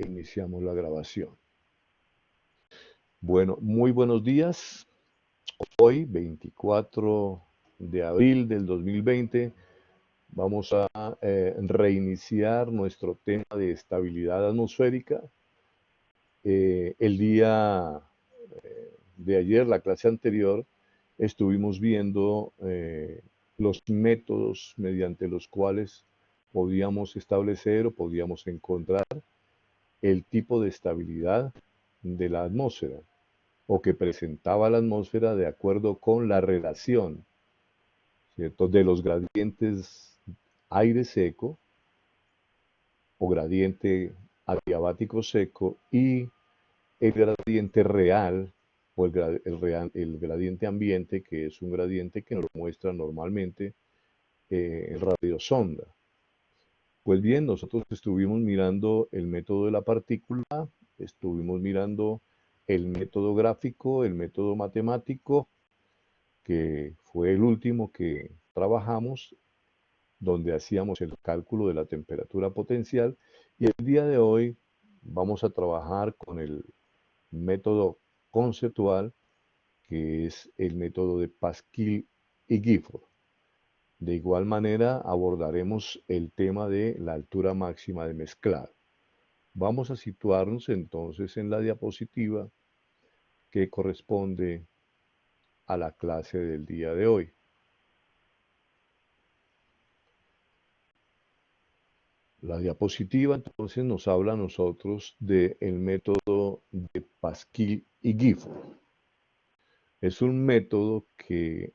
Iniciamos la grabación. Bueno, muy buenos días. Hoy, 24 de abril del 2020, vamos a reiniciar nuestro tema de estabilidad atmosférica. El día de ayer, la clase anterior, estuvimos viendo los métodos mediante los cuales podíamos establecer o podíamos encontrar el tipo de estabilidad de la atmósfera o que presentaba la atmósfera de acuerdo con la relación, ¿cierto?, de los gradientes aire seco o gradiente adiabático seco y el gradiente real o el gradiente ambiente, que es un gradiente que nos muestra normalmente el radiosonda. Pues bien, nosotros estuvimos mirando el método de la partícula, estuvimos mirando el método gráfico, el método matemático, que fue el último que trabajamos, donde hacíamos el cálculo de la temperatura potencial. Y el día de hoy vamos a trabajar con el método conceptual, que es el método de Pasquier y Gifford. De igual manera abordaremos el tema de la altura máxima de mezclado. Vamos a situarnos entonces en la diapositiva que corresponde a la clase del día de hoy. La diapositiva entonces nos habla a nosotros del método de Pasquier y Gifford. Es un método que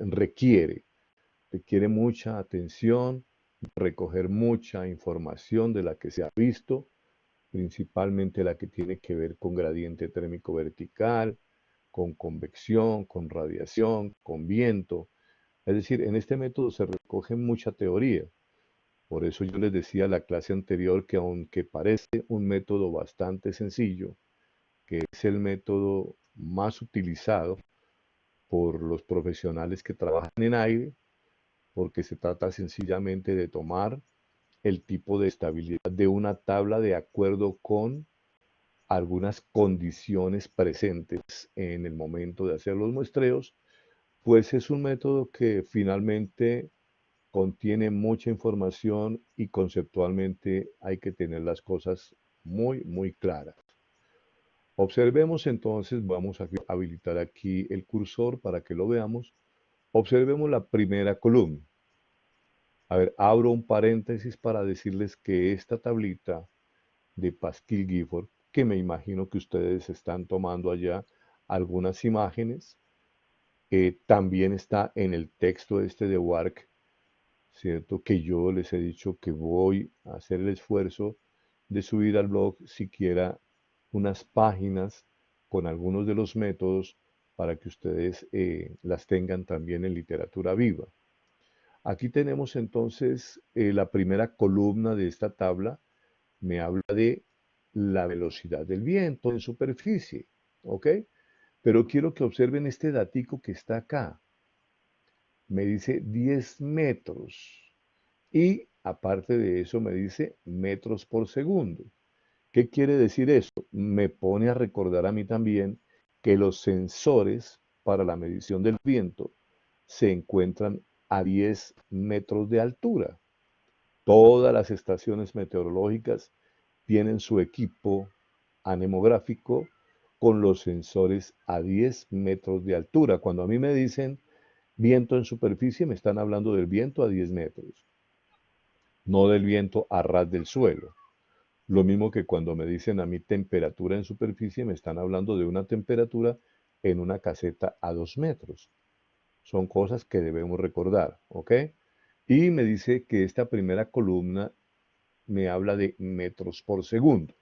requiere mucha atención, recoger mucha información de la que se ha visto, principalmente la que tiene que ver con gradiente térmico vertical, con convección, con radiación, con viento. Es decir, en este método se recoge mucha teoría. Por eso yo les decía en la clase anterior que aunque parece un método bastante sencillo, que es el método más utilizado por los profesionales que trabajan en aire, porque se trata sencillamente de tomar el tipo de estabilidad de una tabla de acuerdo con algunas condiciones presentes en el momento de hacer los muestreos, pues es un método que finalmente contiene mucha información y conceptualmente hay que tener las cosas muy claras. Observemos entonces, vamos a habilitar aquí el cursor para que lo veamos. Observemos la primera columna. A ver, abro un paréntesis para decirles que esta tablita de Pasquier-Gifford, que me imagino que ustedes están tomando allá algunas imágenes, también está en el texto este de Wark, ¿cierto? Que yo les he dicho que voy a hacer el esfuerzo de subir al blog siquiera unas páginas con algunos de los métodos para que ustedes las tengan también en literatura viva. Aquí tenemos entonces la primera columna de esta tabla, me habla de la velocidad del viento en superficie, ¿ok? Pero quiero que observen este datico que está acá. Me dice 10 metros y aparte de eso me dice metros por segundo. ¿Qué quiere decir eso? Me pone a recordar a mí también que los sensores para la medición del viento se encuentran a 10 metros de altura. Todas las estaciones meteorológicas tienen su equipo anemográfico con los sensores a 10 metros de altura. Cuando a mí me dicen viento en superficie, me están hablando del viento a 10 metros, no del viento a ras del suelo. Lo mismo que cuando me dicen a mí temperatura en superficie, me están hablando de una temperatura en una caseta a 2 metros. Son cosas que debemos recordar, ¿ok? Y me dice que esta primera columna me habla de metros por segundo.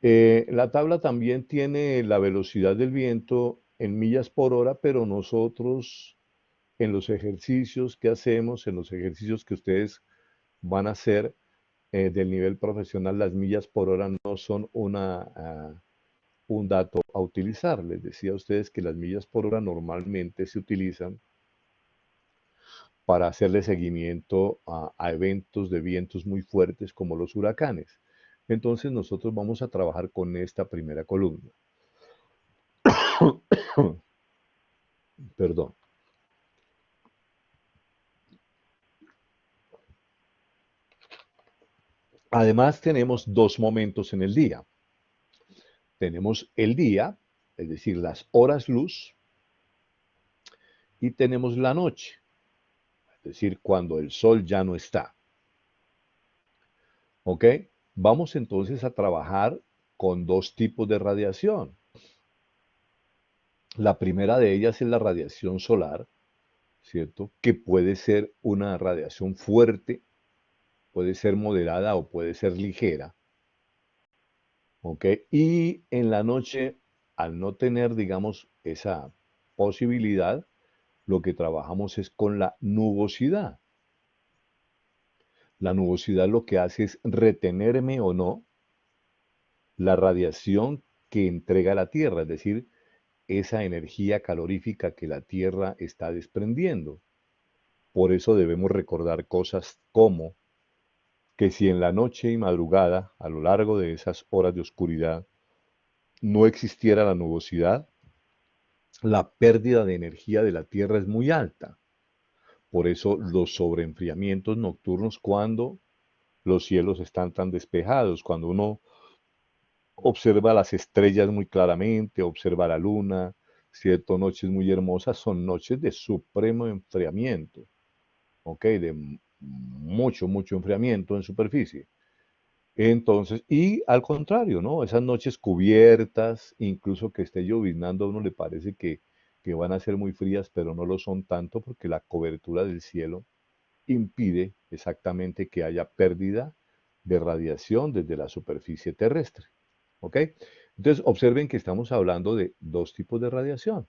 La tabla también tiene la velocidad del viento en millas por hora, pero nosotros en los ejercicios que hacemos, en los ejercicios que ustedes van a hacer del nivel profesional, las millas por hora no son un dato a utilizar. Les decía a ustedes que las millas por hora normalmente se utilizan para hacerle seguimiento a eventos de vientos muy fuertes como los huracanes. Entonces nosotros vamos a trabajar con esta primera columna. Perdón. Además tenemos dos momentos en el día. Tenemos el día, es decir, las horas luz, y tenemos la noche, es decir, cuando el sol ya no está. ¿Ok? Vamos entonces a trabajar con dos tipos de radiación. La primera de ellas es la radiación solar, ¿cierto? Que puede ser una radiación fuerte, puede ser moderada o puede ser ligera, ¿ok? Y en la noche, al no tener, digamos, esa posibilidad, lo que trabajamos es con la nubosidad. La nubosidad lo que hace es retenerme o no la radiación que entrega la Tierra, es decir, esa energía calorífica que la Tierra está desprendiendo. Por eso debemos recordar cosas como que si en la noche y madrugada, a lo largo de esas horas de oscuridad, no existiera la nubosidad, la pérdida de energía de la Tierra es muy alta. Por eso los sobreenfriamientos nocturnos cuando los cielos están tan despejados, cuando uno observa las estrellas muy claramente, observa la luna, cierto, noches muy hermosas, son noches de supremo enfriamiento, ¿ok? De mucho, mucho enfriamiento en superficie. Entonces, y al contrario, ¿no? Esas noches cubiertas, incluso que esté lloviznando, a uno le parece que van a ser muy frías, pero no lo son tanto porque la cobertura del cielo impide exactamente que haya pérdida de radiación desde la superficie terrestre. ¿Ok? Entonces, observen que estamos hablando de dos tipos de radiación,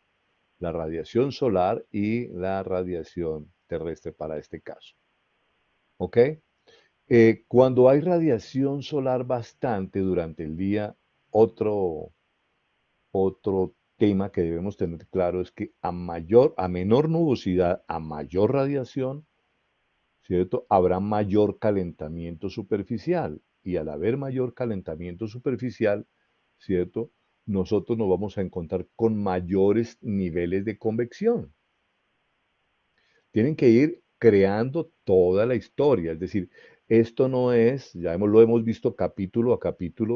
la radiación solar y la radiación terrestre para este caso. ¿Ok? Cuando hay radiación solar bastante durante el día, otro, otro tema que debemos tener claro es que a menor nubosidad, a mayor radiación, ¿cierto? Habrá mayor calentamiento superficial. Y al haber mayor calentamiento superficial, ¿cierto? Nosotros nos vamos a encontrar con mayores niveles de convección. Tienen que ir creando toda la historia. Es decir, esto no es, lo hemos visto capítulo a capítulo,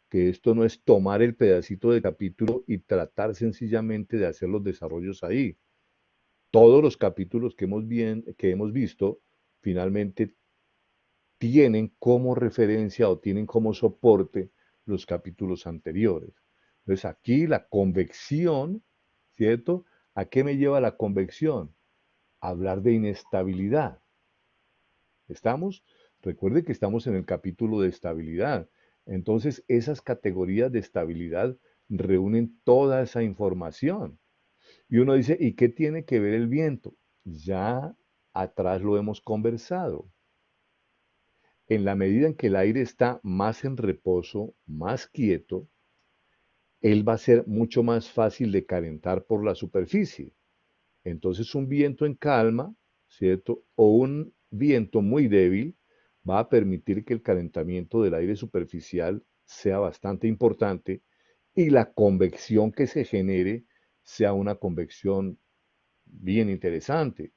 que esto no es tomar el pedacito de capítulo y tratar sencillamente de hacer los desarrollos ahí. Todos los capítulos que hemos visto finalmente tienen como referencia o tienen como soporte los capítulos anteriores. Entonces aquí la convección, ¿cierto? ¿A qué me lleva la convección? A hablar de inestabilidad. ¿Estamos? Recuerde que estamos en el capítulo de estabilidad. Entonces esas categorías de estabilidad reúnen toda esa información. Y uno dice, ¿y qué tiene que ver el viento? Ya atrás lo hemos conversado. En la medida en que el aire está más en reposo, más quieto, él va a ser mucho más fácil de calentar por la superficie. Entonces un viento en calma, ¿cierto? O un viento muy débil va a permitir que el calentamiento del aire superficial sea bastante importante y la convección que se genere sea una convección bien interesante.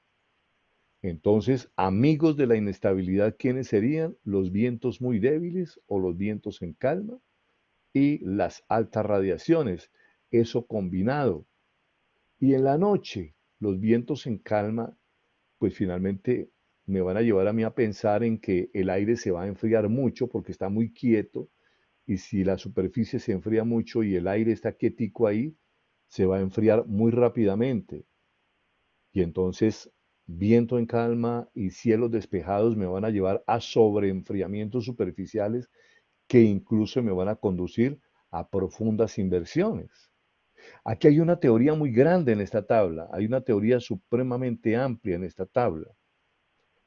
Entonces, amigos de la inestabilidad, ¿quiénes serían? Los vientos muy débiles o los vientos en calma y las altas radiaciones. Eso combinado. Y en la noche, los vientos en calma, pues finalmente me van a llevar a mí a pensar en que el aire se va a enfriar mucho porque está muy quieto y si la superficie se enfría mucho y el aire está quietico ahí, se va a enfriar muy rápidamente. Y entonces viento en calma y cielos despejados me van a llevar a sobreenfriamientos superficiales que incluso me van a conducir a profundas inversiones. Aquí hay una teoría muy grande en esta tabla, hay una teoría supremamente amplia en esta tabla.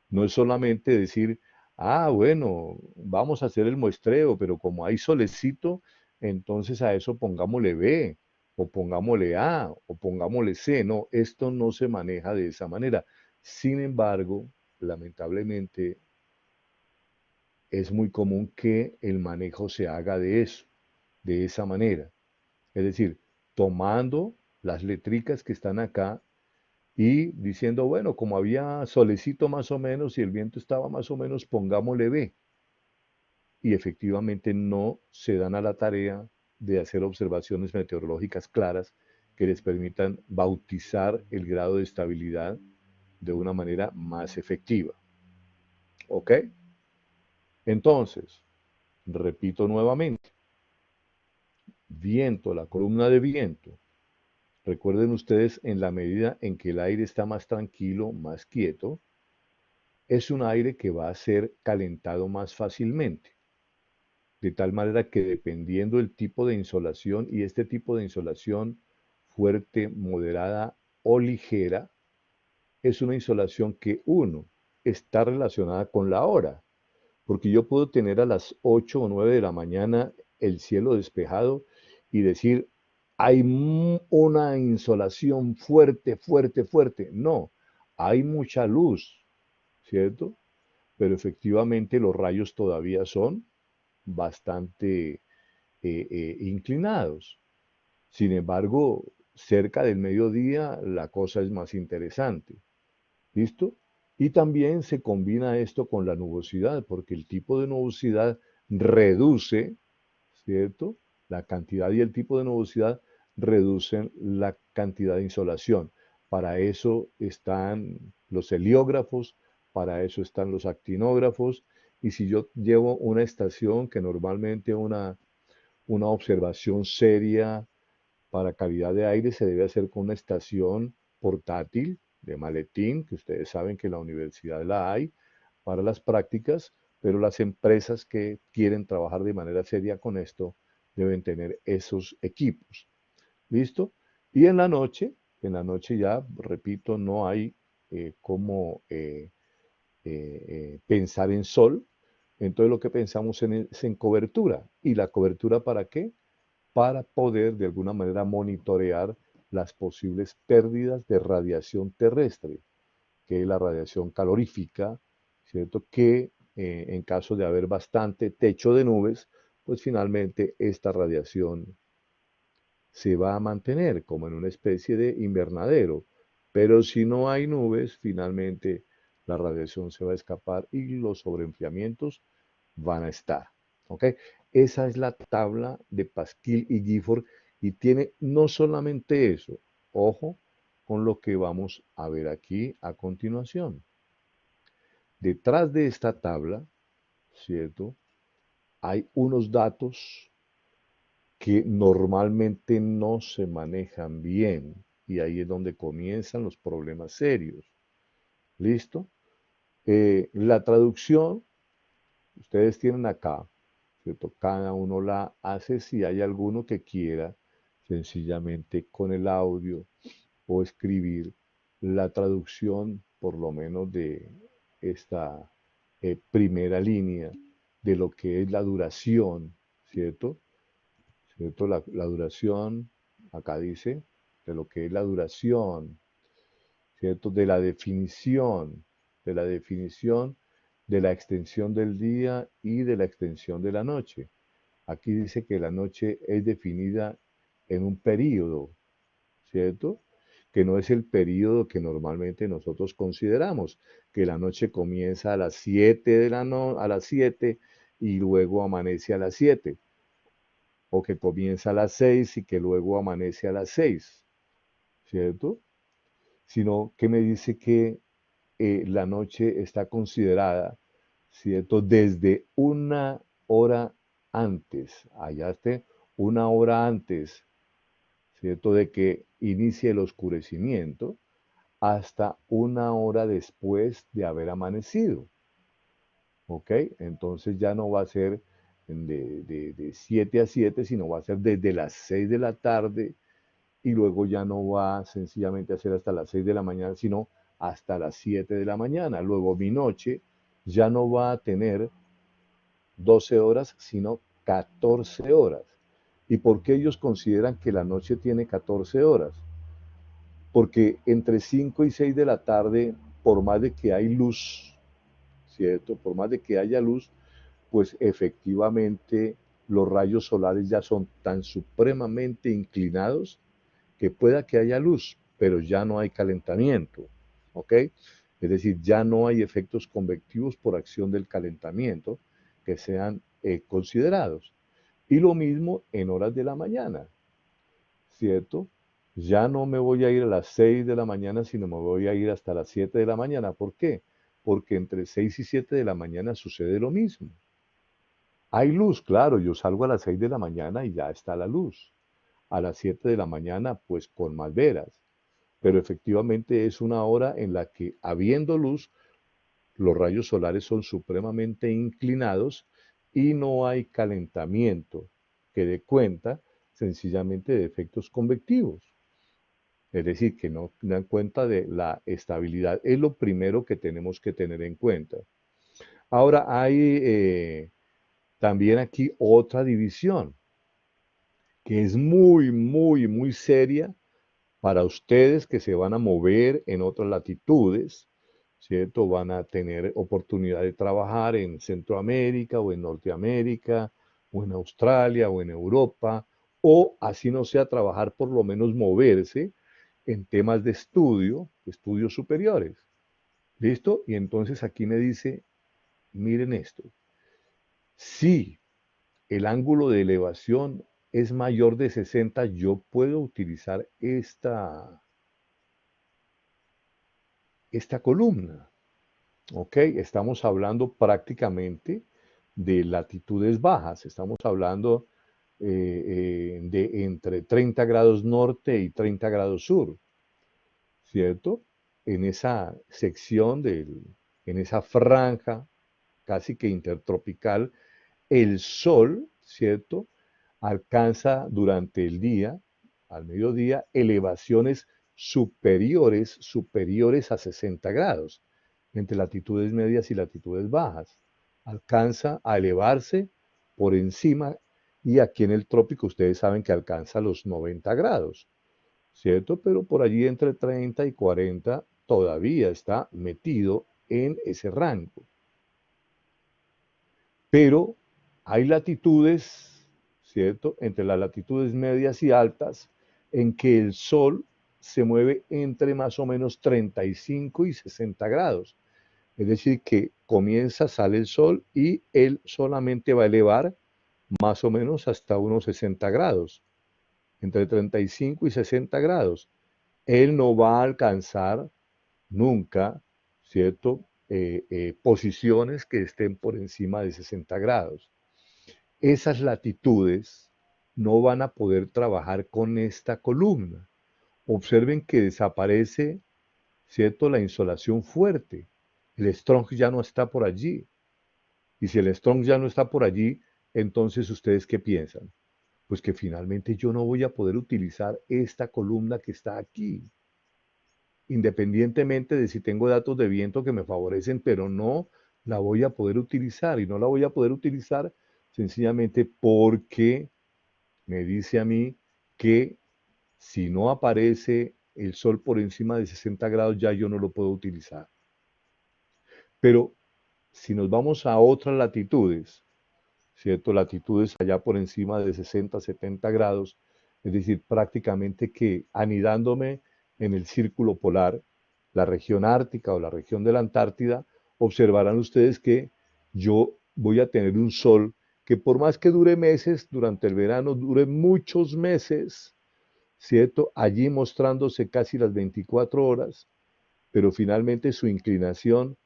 No es solamente decir, bueno, vamos a hacer el muestreo, pero como hay solecito, entonces a eso pongámosle B, o pongámosle A, o pongámosle C. No, esto no se maneja de esa manera. Sin embargo, lamentablemente, es muy común que el manejo se haga de eso, de esa manera. Es decir, tomando las letricas que están acá y diciendo, bueno, como había solecito más o menos y el viento estaba más o menos, pongámosle B. Y efectivamente no se dan a la tarea de hacer observaciones meteorológicas claras que les permitan bautizar el grado de estabilidad de una manera más efectiva. ¿Ok? Entonces, repito nuevamente, viento, la columna de viento. Recuerden ustedes, en la medida en que el aire está más tranquilo, más quieto, es un aire que va a ser calentado más fácilmente. De tal manera que dependiendo del tipo de insolación, y este tipo de insolación fuerte, moderada o ligera, es una insolación que uno está relacionada con la hora, porque yo puedo tener a las 8 o 9 de la mañana el cielo despejado y decir, hay una insolación fuerte, fuerte, fuerte. No, hay mucha luz, ¿cierto? Pero efectivamente los rayos todavía son bastante inclinados. Sin embargo, cerca del mediodía la cosa es más interesante. ¿Listo? Y también se combina esto con la nubosidad, porque el tipo de nubosidad reduce, ¿cierto? La cantidad y el tipo de nubosidad reducen la cantidad de insolación. Para eso están los heliógrafos, para eso están los actinógrafos. Y si yo llevo una estación que normalmente una observación seria para calidad de aire se debe hacer con una estación portátil de maletín, que ustedes saben que en la universidad la hay para las prácticas, pero las empresas que quieren trabajar de manera seria con esto deben tener esos equipos. ¿Listo? Y en la noche ya, repito, no hay cómo pensar en sol, entonces lo que pensamos es en cobertura. ¿Y la cobertura para qué? Para poder de alguna manera monitorear las posibles pérdidas de radiación terrestre, que es la radiación calorífica, ¿cierto? Que en caso de haber bastante techo de nubes, pues finalmente esta radiación se va a mantener como en una especie de invernadero. Pero si no hay nubes, finalmente la radiación se va a escapar y los sobreenfriamientos van a estar. ¿Ok? Esa es la tabla de Pasquill y Gifford y tiene no solamente eso, ojo con lo que vamos a ver aquí a continuación. Detrás de esta tabla, ¿cierto? Hay unos datos que normalmente no se manejan bien y ahí es donde comienzan los problemas serios. ¿Listo? La traducción, ustedes tienen acá, ¿cierto? Cada uno la hace si hay alguno que quiera sencillamente con el audio o escribir la traducción, por lo menos de esta primera línea de lo que es la duración, ¿cierto? ¿Cierto? La duración, acá dice, de lo que es la duración, ¿cierto? De la definición de la extensión del día y de la extensión de la noche. Aquí dice que la noche es definida en un periodo, ¿cierto? Que no es el periodo que normalmente nosotros consideramos, que la noche comienza a las 7 de la no, a las 7 y luego amanece a las 7, o que comienza a las 6 y que luego amanece a las 6, ¿cierto? Sino que me dice que la noche está considerada, ¿cierto? Desde una hora antes, allá esté, una hora antes, ¿cierto? De que inicie el oscurecimiento, hasta una hora después de haber amanecido, ¿ok? Entonces ya no va a ser de 7 a 7, sino va a ser desde las 6 de la tarde y luego ya no va sencillamente a ser hasta las 6 de la mañana, sino hasta las 7 de la mañana. Luego mi noche ya no va a tener 12 horas, sino 14 horas. ¿Y por qué ellos consideran que la noche tiene 14 horas? Porque entre 5 y 6 de la tarde por más de que hay luz, ¿cierto? Por más de que haya luz, pues efectivamente los rayos solares ya son tan supremamente inclinados que pueda que haya luz, pero ya no hay calentamiento, ¿ok? Es decir, ya no hay efectos convectivos por acción del calentamiento que sean considerados. Y lo mismo en horas de la mañana, ¿cierto? Ya no me voy a ir a las 6 de la mañana, sino me voy a ir hasta las 7 de la mañana. ¿Por qué? Porque entre 6 y 7 de la mañana sucede lo mismo. Hay luz, claro, yo salgo a las 6 de la mañana y ya está la luz. A las 7 de la mañana, pues con más veras. Pero efectivamente es una hora en la que, habiendo luz, los rayos solares son supremamente inclinados y no hay calentamiento que dé cuenta sencillamente de efectos convectivos. Es decir, que no dan cuenta de la estabilidad. Es lo primero que tenemos que tener en cuenta. Ahora hay también aquí otra división que es muy, muy, muy seria para ustedes que se van a mover en otras latitudes, ¿cierto? Van a tener oportunidad de trabajar en Centroamérica o en Norteamérica o en Australia o en Europa, o así no sea trabajar, por lo menos moverse en temas de estudio, estudios superiores. ¿Listo? Y entonces aquí me dice, miren esto, si el ángulo de elevación es mayor de 60, yo puedo utilizar esta columna. ¿Ok? Estamos hablando prácticamente de latitudes bajas, estamos hablando de entre 30 grados norte y 30 grados sur, ¿cierto? En esa sección, en esa franja casi que intertropical, el sol, ¿cierto? Alcanza durante el día, al mediodía, elevaciones superiores a 60 grados, entre latitudes medias y latitudes bajas. Alcanza a elevarse por encima y aquí en el trópico ustedes saben que alcanza los 90 grados, ¿cierto? Pero por allí entre 30 y 40 todavía está metido en ese rango. Pero hay latitudes, ¿cierto? Entre las latitudes medias y altas, en que el Sol se mueve entre más o menos 35 y 60 grados. Es decir, que comienza, sale el Sol y él solamente va a elevar más o menos hasta unos 60 grados, entre 35 y 60 grados. Él no va a alcanzar nunca, ¿cierto? Posiciones que estén por encima de 60 grados. Esas latitudes no van a poder trabajar con esta columna. Observen que desaparece, ¿cierto?, la insolación fuerte. El strong ya no está por allí. Y si el strong ya no está por allí, entonces ustedes ¿qué piensan? Pues que finalmente yo no voy a poder utilizar esta columna que está aquí, independientemente de si tengo datos de viento que me favorecen, pero no la voy a poder utilizar y no la voy a poder utilizar sencillamente porque me dice a mí que si no aparece el sol por encima de 60 grados ya yo no lo puedo utilizar. Pero si nos vamos a otras latitudes, ¿cierto? Latitudes allá por encima de 60, 70 grados, es decir, prácticamente que anidándome en el círculo polar, la región ártica o la región de la Antártida, observarán ustedes que yo voy a tener un sol que por más que dure meses, durante el verano dure muchos meses, ¿cierto? Allí mostrándose casi las 24 horas, pero finalmente su inclinación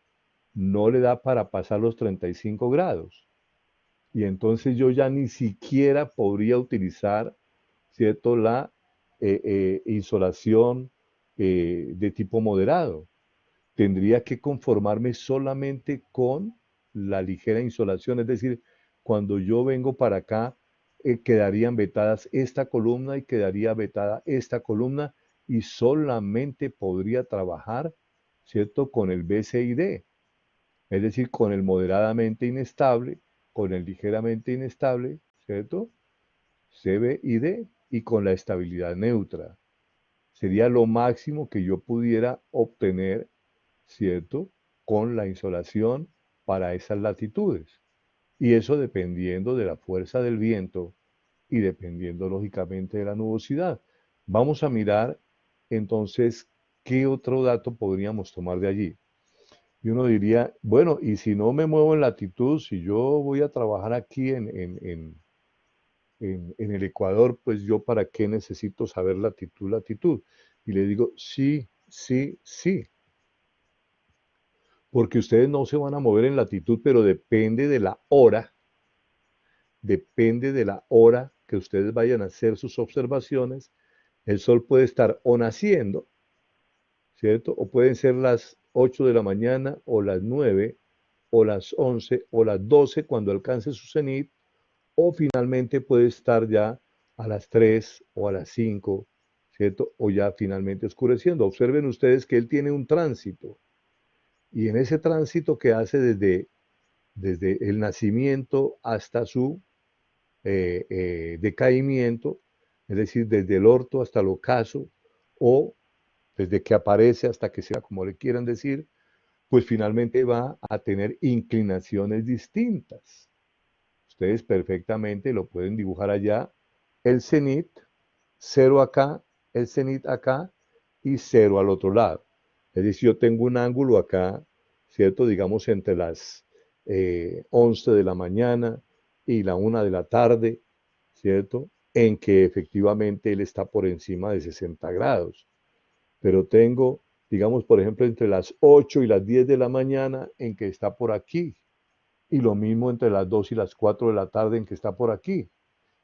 no le da para pasar los 35 grados. Y entonces yo ya ni siquiera podría utilizar, ¿cierto?, la insolación de tipo moderado. Tendría que conformarme solamente con la ligera insolación, es decir, cuando yo vengo para acá, quedarían vetadas esta columna y quedaría vetada esta columna y solamente podría trabajar, ¿cierto?, con el BCID, es decir, con el moderadamente inestable, con el ligeramente inestable, ¿cierto? CBID y con la estabilidad neutra. Sería lo máximo que yo pudiera obtener, ¿cierto? Con la insolación para esas latitudes. Y eso dependiendo de la fuerza del viento y dependiendo lógicamente de la nubosidad. Vamos a mirar entonces qué otro dato podríamos tomar de allí. Y uno diría, bueno, y si no me muevo en latitud, si yo voy a trabajar aquí en el Ecuador, pues yo para qué necesito saber latitud, latitud. Y le digo, sí, sí, sí, porque ustedes no se van a mover en latitud, pero depende de la hora que ustedes vayan a hacer sus observaciones. El sol puede estar o naciendo, ¿cierto? O pueden ser las 8 de la mañana o las 9 o las 11 o las 12 cuando alcance su cenit, o finalmente puede estar ya a las 3 o a las 5, ¿cierto? O ya finalmente oscureciendo. Observen ustedes que él tiene un tránsito y en ese tránsito que hace desde el nacimiento hasta su decaimiento, es decir, desde el orto hasta el ocaso, o desde que aparece hasta que sea, como le quieran decir, pues finalmente va a tener inclinaciones distintas. Ustedes perfectamente lo pueden dibujar allá, el cenit, cero acá, el cenit acá y cero al otro lado. Es decir, yo tengo un ángulo acá, ¿cierto? Digamos entre las 11 de la mañana y la 1 de la tarde, ¿cierto? En que efectivamente él está por encima de 60 grados. Pero tengo, digamos, por ejemplo, entre las 8 y las 10 de la mañana en que está por aquí. Y lo mismo entre las 2 y las 4 de la tarde en que está por aquí.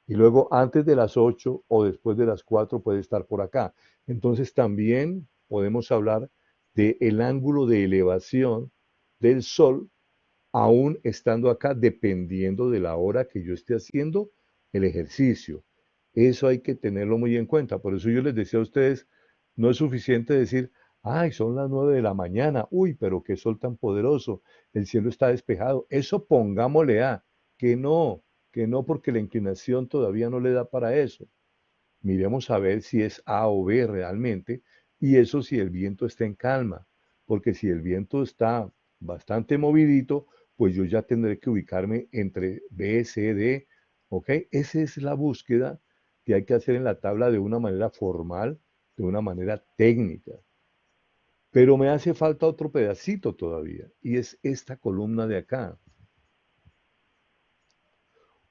Y luego antes de las 8 o después de las 4 puede estar por acá. Entonces también podemos hablar del ángulo de elevación del Sol, aún estando acá, dependiendo de la hora que yo esté haciendo el ejercicio. Eso hay que tenerlo muy en cuenta. Por eso yo les decía a ustedes, no es suficiente decir, ay, son las 9 de la mañana, uy, pero qué sol tan poderoso, el cielo está despejado. Eso pongámosle a, que no, que no, porque la inclinación todavía no le da para eso. Miremos a ver si es A o B realmente, y eso si el viento está en calma, porque si el viento está bastante movidito, pues yo ya tendré que ubicarme entre B, C, D, ¿ok? Esa es la búsqueda que hay que hacer en la tabla de una manera formal, de una manera técnica. Pero me hace falta otro pedacito todavía, y es esta columna de acá.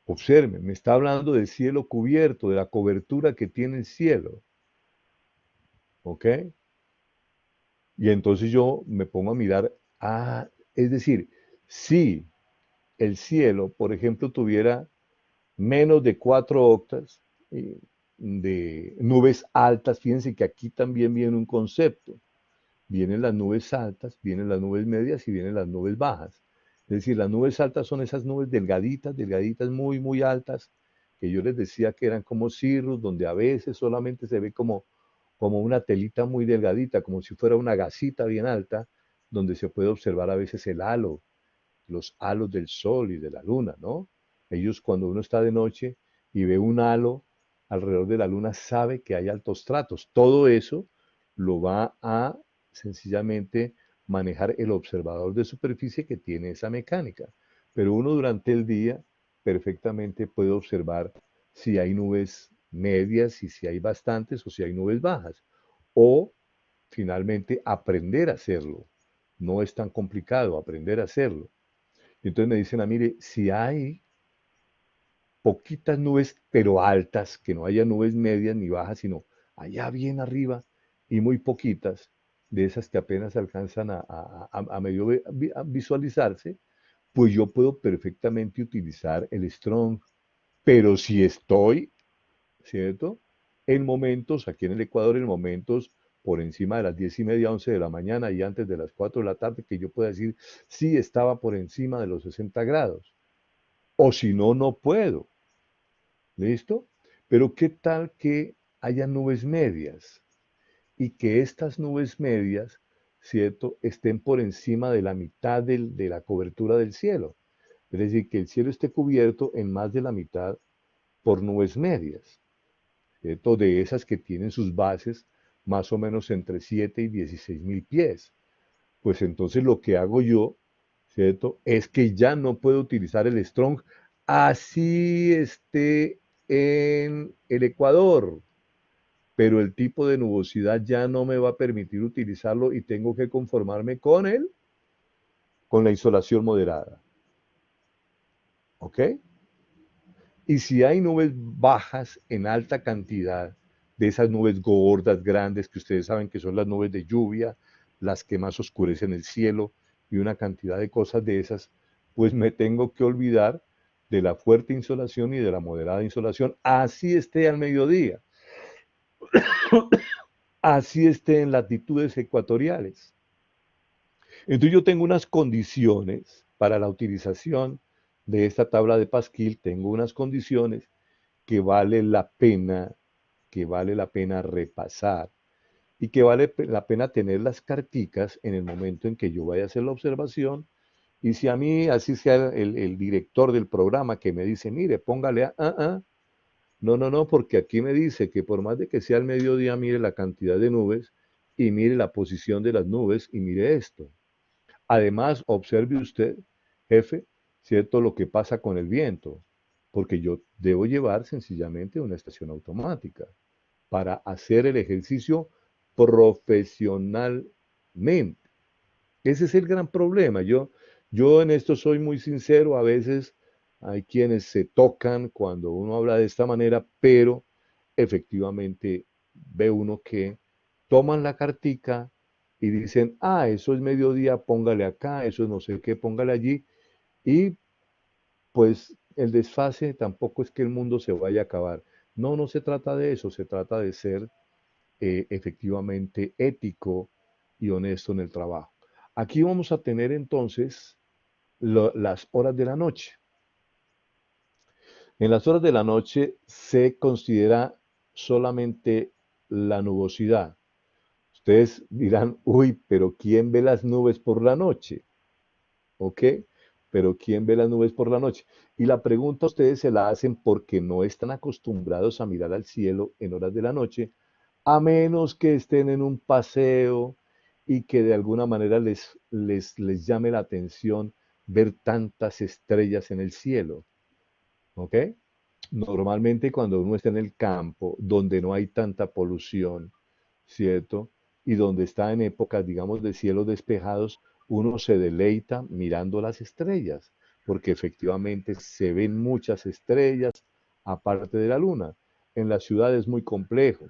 Observen, me está hablando del cielo cubierto, de la cobertura que tiene el cielo, ¿ok? Y entonces yo me pongo a mirar, es decir, si el cielo, por ejemplo, tuviera menos de 4 octas de nubes altas, fíjense que aquí también viene un concepto. Vienen las nubes altas, vienen las nubes medias y vienen las nubes bajas. Es decir, las nubes altas son esas nubes delgaditas, delgaditas, muy, muy altas, que yo les decía que eran como cirrus, donde a veces solamente se ve como una telita muy delgadita, como si fuera una gasita bien alta, donde se puede observar a veces el halo, los halos del sol y de la luna, ¿no? Ellos cuando uno está de noche y ve un halo alrededor de la luna, sabe que hay altos tratos. Todo eso lo va a sencillamente manejar el observador de superficie que tiene esa mecánica. Pero uno durante el día perfectamente puede observar si hay nubes medias y si hay bastantes o si hay nubes bajas. O finalmente aprender a hacerlo. No es tan complicado aprender a hacerlo. Y entonces me dicen, mire, si hay poquitas nubes, pero altas, que no haya nubes medias ni bajas, sino allá bien arriba y muy poquitas, de esas que apenas alcanzan a medio a visualizarse, pues yo puedo perfectamente utilizar el strong. Pero si estoy, ¿cierto? En momentos, aquí en el Ecuador, en momentos por encima de las 10:30, 11 de la mañana y antes de las 4 de la tarde, que yo pueda decir, sí, estaba por encima de los 60 grados. O si no, no puedo. ¿Listo? Pero ¿qué tal que haya nubes medias y que estas nubes medias, ¿cierto?, estén por encima de la mitad de la cobertura del cielo? Es decir, que el cielo esté cubierto en más de la mitad por nubes medias, ¿cierto? De esas que tienen sus bases más o menos entre 7 y 16.000 pies. pues entonces lo que hago yo, ¿cierto? Es que ya no puedo utilizar el strong así esté en el Ecuador, pero el tipo de nubosidad ya no me va a permitir utilizarlo y tengo que conformarme con él, con la insolación moderada, ¿ok? Y si hay nubes bajas en alta cantidad, de esas nubes gordas, grandes, que ustedes saben que son las nubes de lluvia, las que más oscurecen el cielo y una cantidad de cosas de esas, pues me tengo que olvidar de la fuerte insolación y de la moderada insolación, así esté al mediodía, así esté en latitudes ecuatoriales. Entonces yo tengo unas condiciones para la utilización de esta tabla de Pasquill, tengo unas condiciones que vale la pena, que vale la pena repasar y que vale la pena tener las carticas en el momento en que yo vaya a hacer la observación. Y si a mí, así sea el director del programa que me dice, mire, póngale no, no, no, porque aquí me dice que por más de que sea el mediodía, mire la cantidad de nubes y mire la posición de las nubes y mire esto. Además, observe usted, jefe, ¿cierto? Lo que pasa con el viento, porque yo debo llevar sencillamente una estación automática para hacer el ejercicio profesionalmente. Ese es el gran problema. Yo en esto soy muy sincero, a veces hay quienes se tocan cuando uno habla de esta manera, pero efectivamente ve uno que toman la cartica y dicen, eso es mediodía, póngale acá, eso es no sé qué, póngale allí, y pues el desfase tampoco es que el mundo se vaya a acabar. No, no se trata de eso, se trata de ser efectivamente ético y honesto en el trabajo. Aquí vamos a tener entonces las horas de la noche. En las horas de la noche se considera solamente la nubosidad. Ustedes dirán, uy, pero ¿quién ve las nubes por la noche? ¿Ok? Pero ¿quién ve las nubes por la noche? Y la pregunta ustedes se la hacen porque no están acostumbrados a mirar al cielo en horas de la noche, a menos que estén en un paseo y que de alguna manera les llame la atención ver tantas estrellas en el cielo. ¿Ok? Normalmente cuando uno está en el campo, donde no hay tanta polución, ¿cierto? Y donde está en épocas, digamos, de cielos despejados, uno se deleita mirando las estrellas, porque efectivamente se ven muchas estrellas aparte de la luna. En la ciudad es muy complejo,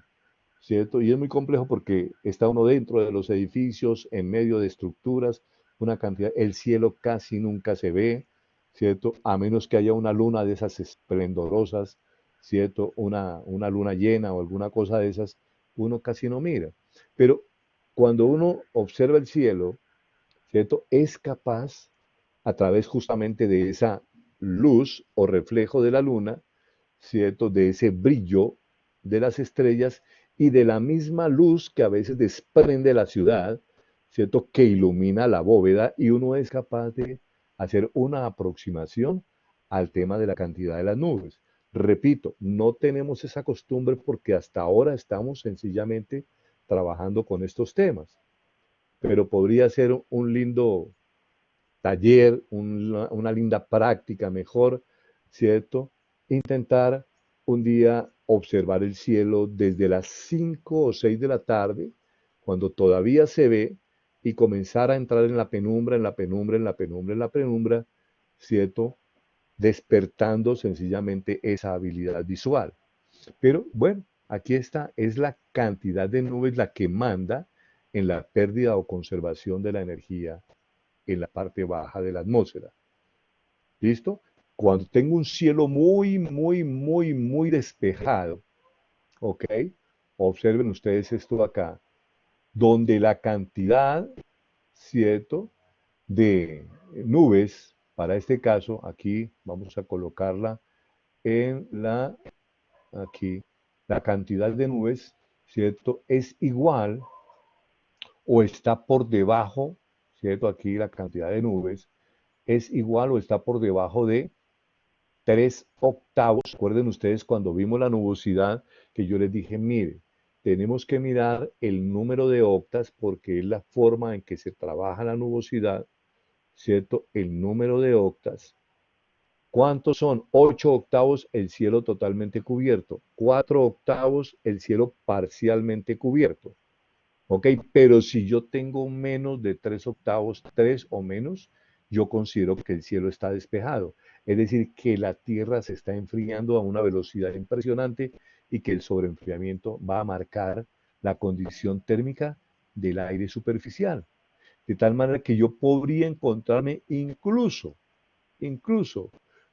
¿cierto? Y es muy complejo porque está uno dentro de los edificios, en medio de estructuras, una cantidad, el cielo casi nunca se ve, ¿cierto? A menos que haya una luna de esas esplendorosas, ¿cierto? Una luna llena o alguna cosa de esas, uno casi no mira. Pero cuando uno observa el cielo, ¿cierto? Es capaz, a través justamente de esa luz o reflejo de la luna, ¿cierto? De ese brillo de las estrellas y de la misma luz que a veces desprende la ciudad, ¿cierto? Que ilumina la bóveda y uno es capaz de hacer una aproximación al tema de la cantidad de las nubes. Repito, no tenemos esa costumbre porque hasta ahora estamos sencillamente trabajando con estos temas, pero podría ser un lindo taller, una linda práctica mejor, ¿cierto? Intentar un día observar el cielo desde las 5 o 6 de la tarde, cuando todavía se ve, y comenzar a entrar en la penumbra, en la penumbra, en la penumbra, en la penumbra, ¿cierto? Despertando sencillamente esa habilidad visual. Pero bueno, aquí está, es la cantidad de nubes la que manda en la pérdida o conservación de la energía en la parte baja de la atmósfera. ¿Listo? Cuando tengo un cielo muy, muy, muy, muy despejado, ¿ok? Observen ustedes esto acá, donde la cantidad, ¿cierto? De nubes, para este caso, aquí vamos a colocarla en aquí, la cantidad de nubes, ¿cierto? Es igual o está por debajo, ¿cierto? Aquí la cantidad de nubes es igual o está por debajo de 3 octavos. Recuerden ustedes cuando vimos la nubosidad que yo les dije, mire, tenemos que mirar el número de octas porque es la forma en que se trabaja la nubosidad, ¿cierto? El número de octas. ¿Cuántos son? 8 octavos el cielo totalmente cubierto, 4 octavos el cielo parcialmente cubierto. ¿Ok? Pero si yo tengo menos de 3 octavos, 3 o menos, yo considero que el cielo está despejado. Es decir, que la Tierra se está enfriando a una velocidad impresionante y que el sobreenfriamiento va a marcar la condición térmica del aire superficial. De tal manera que yo podría encontrarme incluso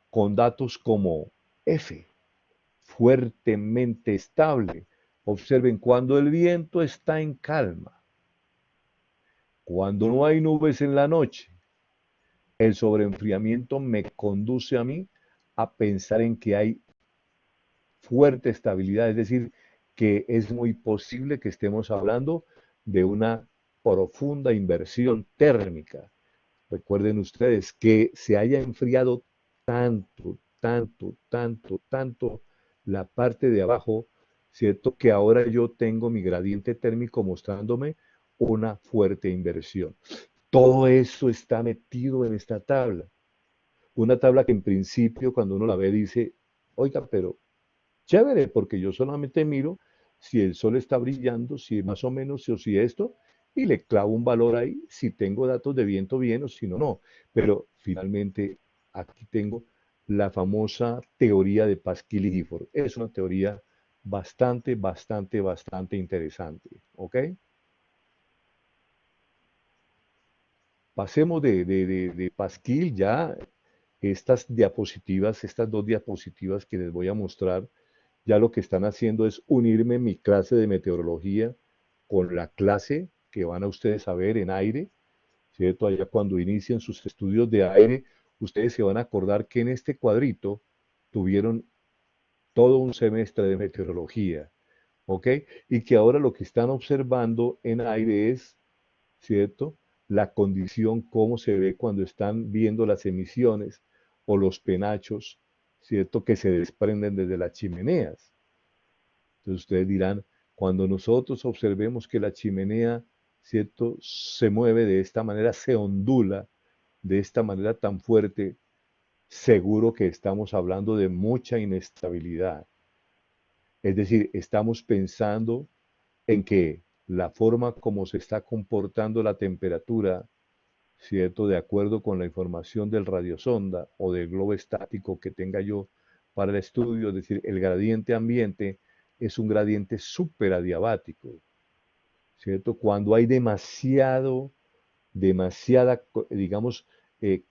con datos como F, fuertemente estable. Observen, cuando el viento está en calma, cuando no hay nubes en la noche, el sobreenfriamiento me conduce a mí a pensar en que hay fuerte estabilidad, es decir, que es muy posible que estemos hablando de una profunda inversión térmica. Recuerden ustedes que se haya enfriado tanto la parte de abajo, ¿cierto? Que ahora yo tengo mi gradiente térmico mostrándome una fuerte inversión. Todo eso está metido en esta tabla. Una tabla que en principio cuando uno la ve dice, oiga, pero chévere, porque yo solamente miro si el sol está brillando, si más o menos, o si esto, y le clavo un valor ahí, si tengo datos de viento bien o si no, no. Pero finalmente aquí tengo la famosa teoría de Pascal y Gifford. Es una teoría bastante interesante. ¿Ok? Pasemos de Pascal ya estas diapositivas, estas dos diapositivas que les voy a mostrar, ya lo que están haciendo es unirme mi clase de meteorología con la clase que van a ustedes a ver en aire, ¿cierto? Allá cuando inicien sus estudios de aire, ustedes se van a acordar que en este cuadrito tuvieron todo un semestre de meteorología, ¿ok? Y que ahora lo que están observando en aire es, ¿cierto? La condición, cómo se ve cuando están viendo las emisiones o los penachos, ¿cierto? Que se desprenden desde las chimeneas. Entonces ustedes dirán, cuando nosotros observemos que la chimenea, ¿cierto? Se mueve de esta manera, se ondula de esta manera tan fuerte, seguro que estamos hablando de mucha inestabilidad. Es decir, estamos pensando en que la forma como se está comportando la temperatura, ¿cierto? De acuerdo con la información del radiosonda o del globo estático que tenga yo para el estudio, es decir, el gradiente ambiente es un gradiente superadiabático, ¿cierto? Cuando hay demasiada, digamos,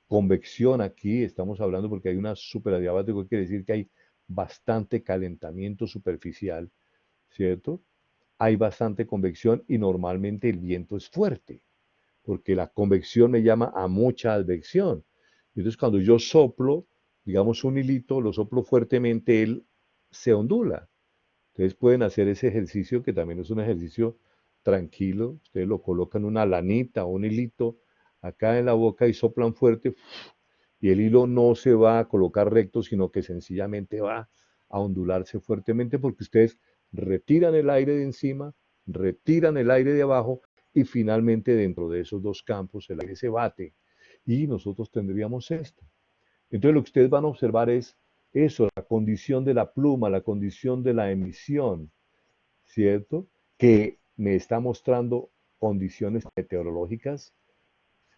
convección aquí, estamos hablando porque hay una superadiabático, quiere decir que hay bastante calentamiento superficial, ¿cierto? Hay bastante convección y normalmente el viento es fuerte porque la convección me llama a mucha advección. Entonces, cuando yo soplo, digamos un hilito, lo soplo fuertemente, él se ondula. Ustedes pueden hacer ese ejercicio, que también es un ejercicio tranquilo. Ustedes lo colocan una lanita o un hilito acá en la boca y soplan fuerte, y el hilo no se va a colocar recto, sino que sencillamente va a ondularse fuertemente porque ustedes retiran el aire de encima, retiran el aire de abajo y finalmente dentro de esos dos campos el aire se bate y nosotros tendríamos esto. Entonces lo que ustedes van a observar es eso, la condición de la pluma, la condición de la emisión, ¿cierto? Que me está mostrando condiciones meteorológicas,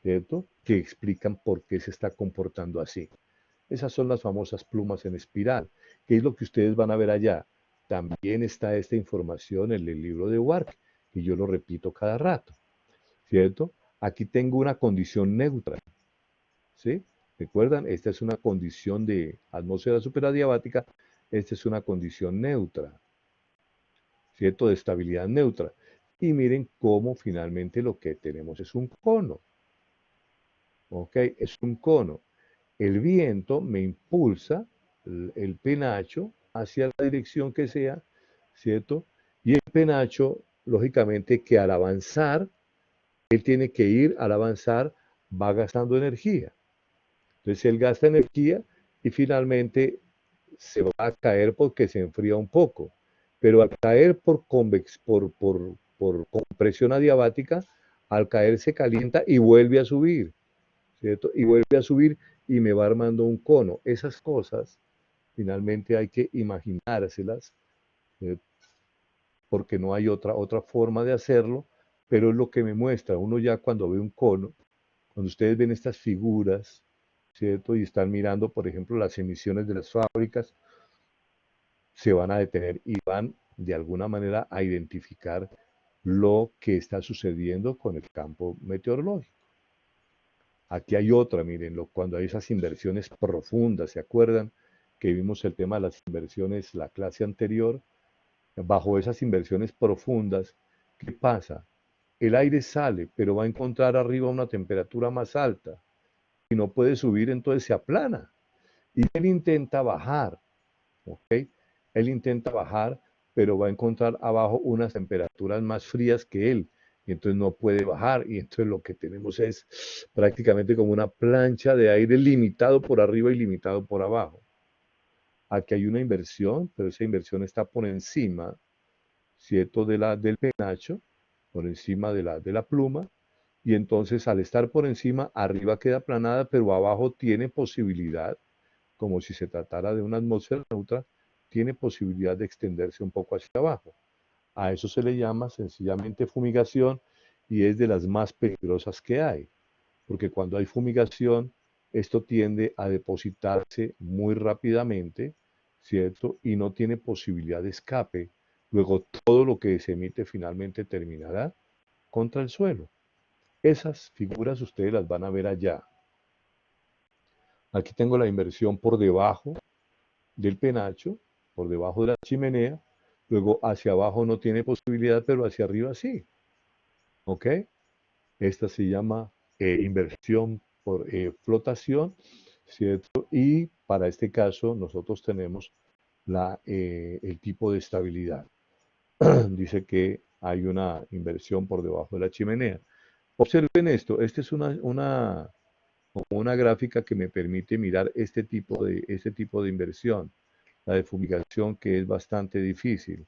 ¿cierto? Que explican por qué se está comportando así. Esas son las famosas plumas en espiral. ¿Qué es lo que ustedes van a ver allá? También está esta información en el libro de Wark, y yo lo repito cada rato, ¿cierto? Aquí tengo una condición neutra, ¿sí? ¿Recuerdan? Esta es una condición de atmósfera superadiabática, esta es una condición neutra, ¿cierto? De estabilidad neutra. Y miren cómo finalmente lo que tenemos es un cono, ¿ok? Es un cono. El viento me impulsa el penacho hacia la dirección que sea, ¿cierto? Y el penacho, lógicamente, que al avanzar, él tiene que ir, al avanzar, va gastando energía. Entonces él gasta energía y finalmente se va a caer porque se enfría un poco. pero al caer por compresión adiabática, al caer se calienta y vuelve a subir, ¿cierto? Y vuelve a subir y me va armando un cono. Esas cosas finalmente hay que imaginárselas, ¿cierto? Porque no hay otra forma de hacerlo, pero es lo que me muestra. Uno ya cuando ve un cono, cuando ustedes ven estas figuras, ¿cierto? Y están mirando, por ejemplo, las emisiones de las fábricas, se van a detener y van de alguna manera a identificar lo que está sucediendo con el campo meteorológico. Aquí hay otra, miren, cuando hay esas inversiones profundas, ¿se acuerdan que vimos el tema de las inversiones la clase anterior? Bajo esas inversiones profundas, ¿qué pasa? El aire sale, pero va a encontrar arriba una temperatura más alta y no puede subir, entonces se aplana. Y él intenta bajar, ¿ok? Él intenta bajar, pero va a encontrar abajo unas temperaturas más frías que él. Y entonces no puede bajar. Y entonces lo que tenemos es prácticamente como una plancha de aire limitado por arriba y limitado por abajo. Aquí hay una inversión, pero esa inversión está por encima, ¿cierto? Del penacho, por encima de la pluma. Y entonces al estar por encima, arriba queda aplanada, pero abajo tiene posibilidad, como si se tratara de una atmósfera neutra, tiene posibilidad de extenderse un poco hacia abajo. A eso se le llama sencillamente fumigación y es de las más peligrosas que hay, porque cuando hay fumigación, esto tiende a depositarse muy rápidamente, ¿cierto? Y no tiene posibilidad de escape. Luego todo lo que se emite finalmente terminará contra el suelo. Esas figuras ustedes las van a ver allá. Aquí tengo la inversión por debajo del penacho, por debajo de la chimenea. Luego hacia abajo no tiene posibilidad, pero hacia arriba sí. ¿Ok? Esta se llama inversión por flotación, ¿cierto? Y para este caso nosotros tenemos el tipo de estabilidad. Dice que hay una inversión por debajo de la chimenea. Observen esto, esta es como una gráfica que me permite mirar este tipo de inversión, la de fumigación, que es bastante difícil,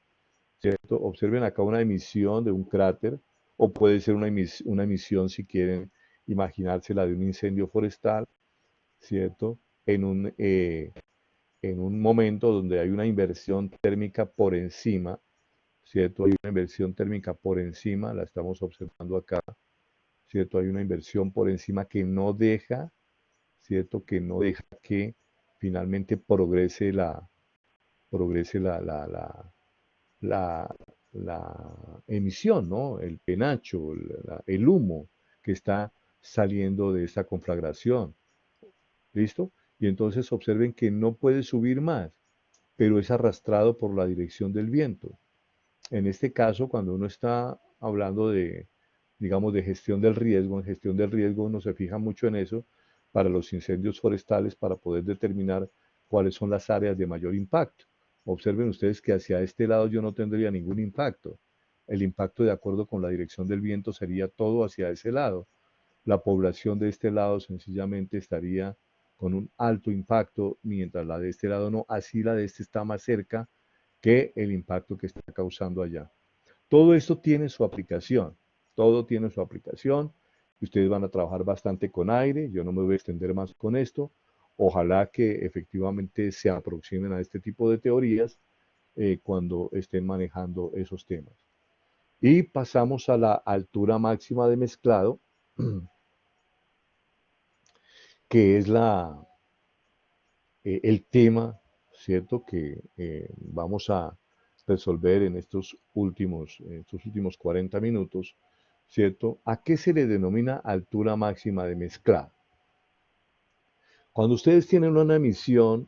¿cierto? Observen acá una emisión de un cráter, o puede ser una emisión, si quieren imaginársela, de un incendio forestal, ¿cierto? En un momento donde hay una inversión térmica por encima, ¿cierto? Hay una inversión térmica por encima, la estamos observando acá, ¿cierto? Hay una inversión por encima que no deja, ¿cierto? Que no deja que finalmente progrese la emisión, ¿no? El penacho, el humo que está saliendo de esta conflagración. ¿Listo? Y entonces observen que no puede subir más, pero es arrastrado por la dirección del viento. En este caso, cuando uno está hablando digamos, de gestión del riesgo, en gestión del riesgo uno se fija mucho en eso para los incendios forestales para poder determinar cuáles son las áreas de mayor impacto. Observen ustedes que hacia este lado yo no tendría ningún impacto. El impacto de acuerdo con la dirección del viento sería todo hacia ese lado. La población de este lado sencillamente estaría con un alto impacto, mientras la de este lado no. Así la de este está más cerca que el impacto que está causando allá. Todo esto tiene su aplicación, todo tiene su aplicación. Ustedes van a trabajar bastante con aire, yo no me voy a extender más con esto. Ojalá que efectivamente se aproximen a este tipo de teorías cuando estén manejando esos temas. Y pasamos a la altura máxima de mezclado, que es el tema, ¿cierto?, que vamos a resolver en estos últimos 40 minutos, ¿cierto? ¿A qué se le denomina altura máxima de mezclado? Cuando ustedes tienen una emisión,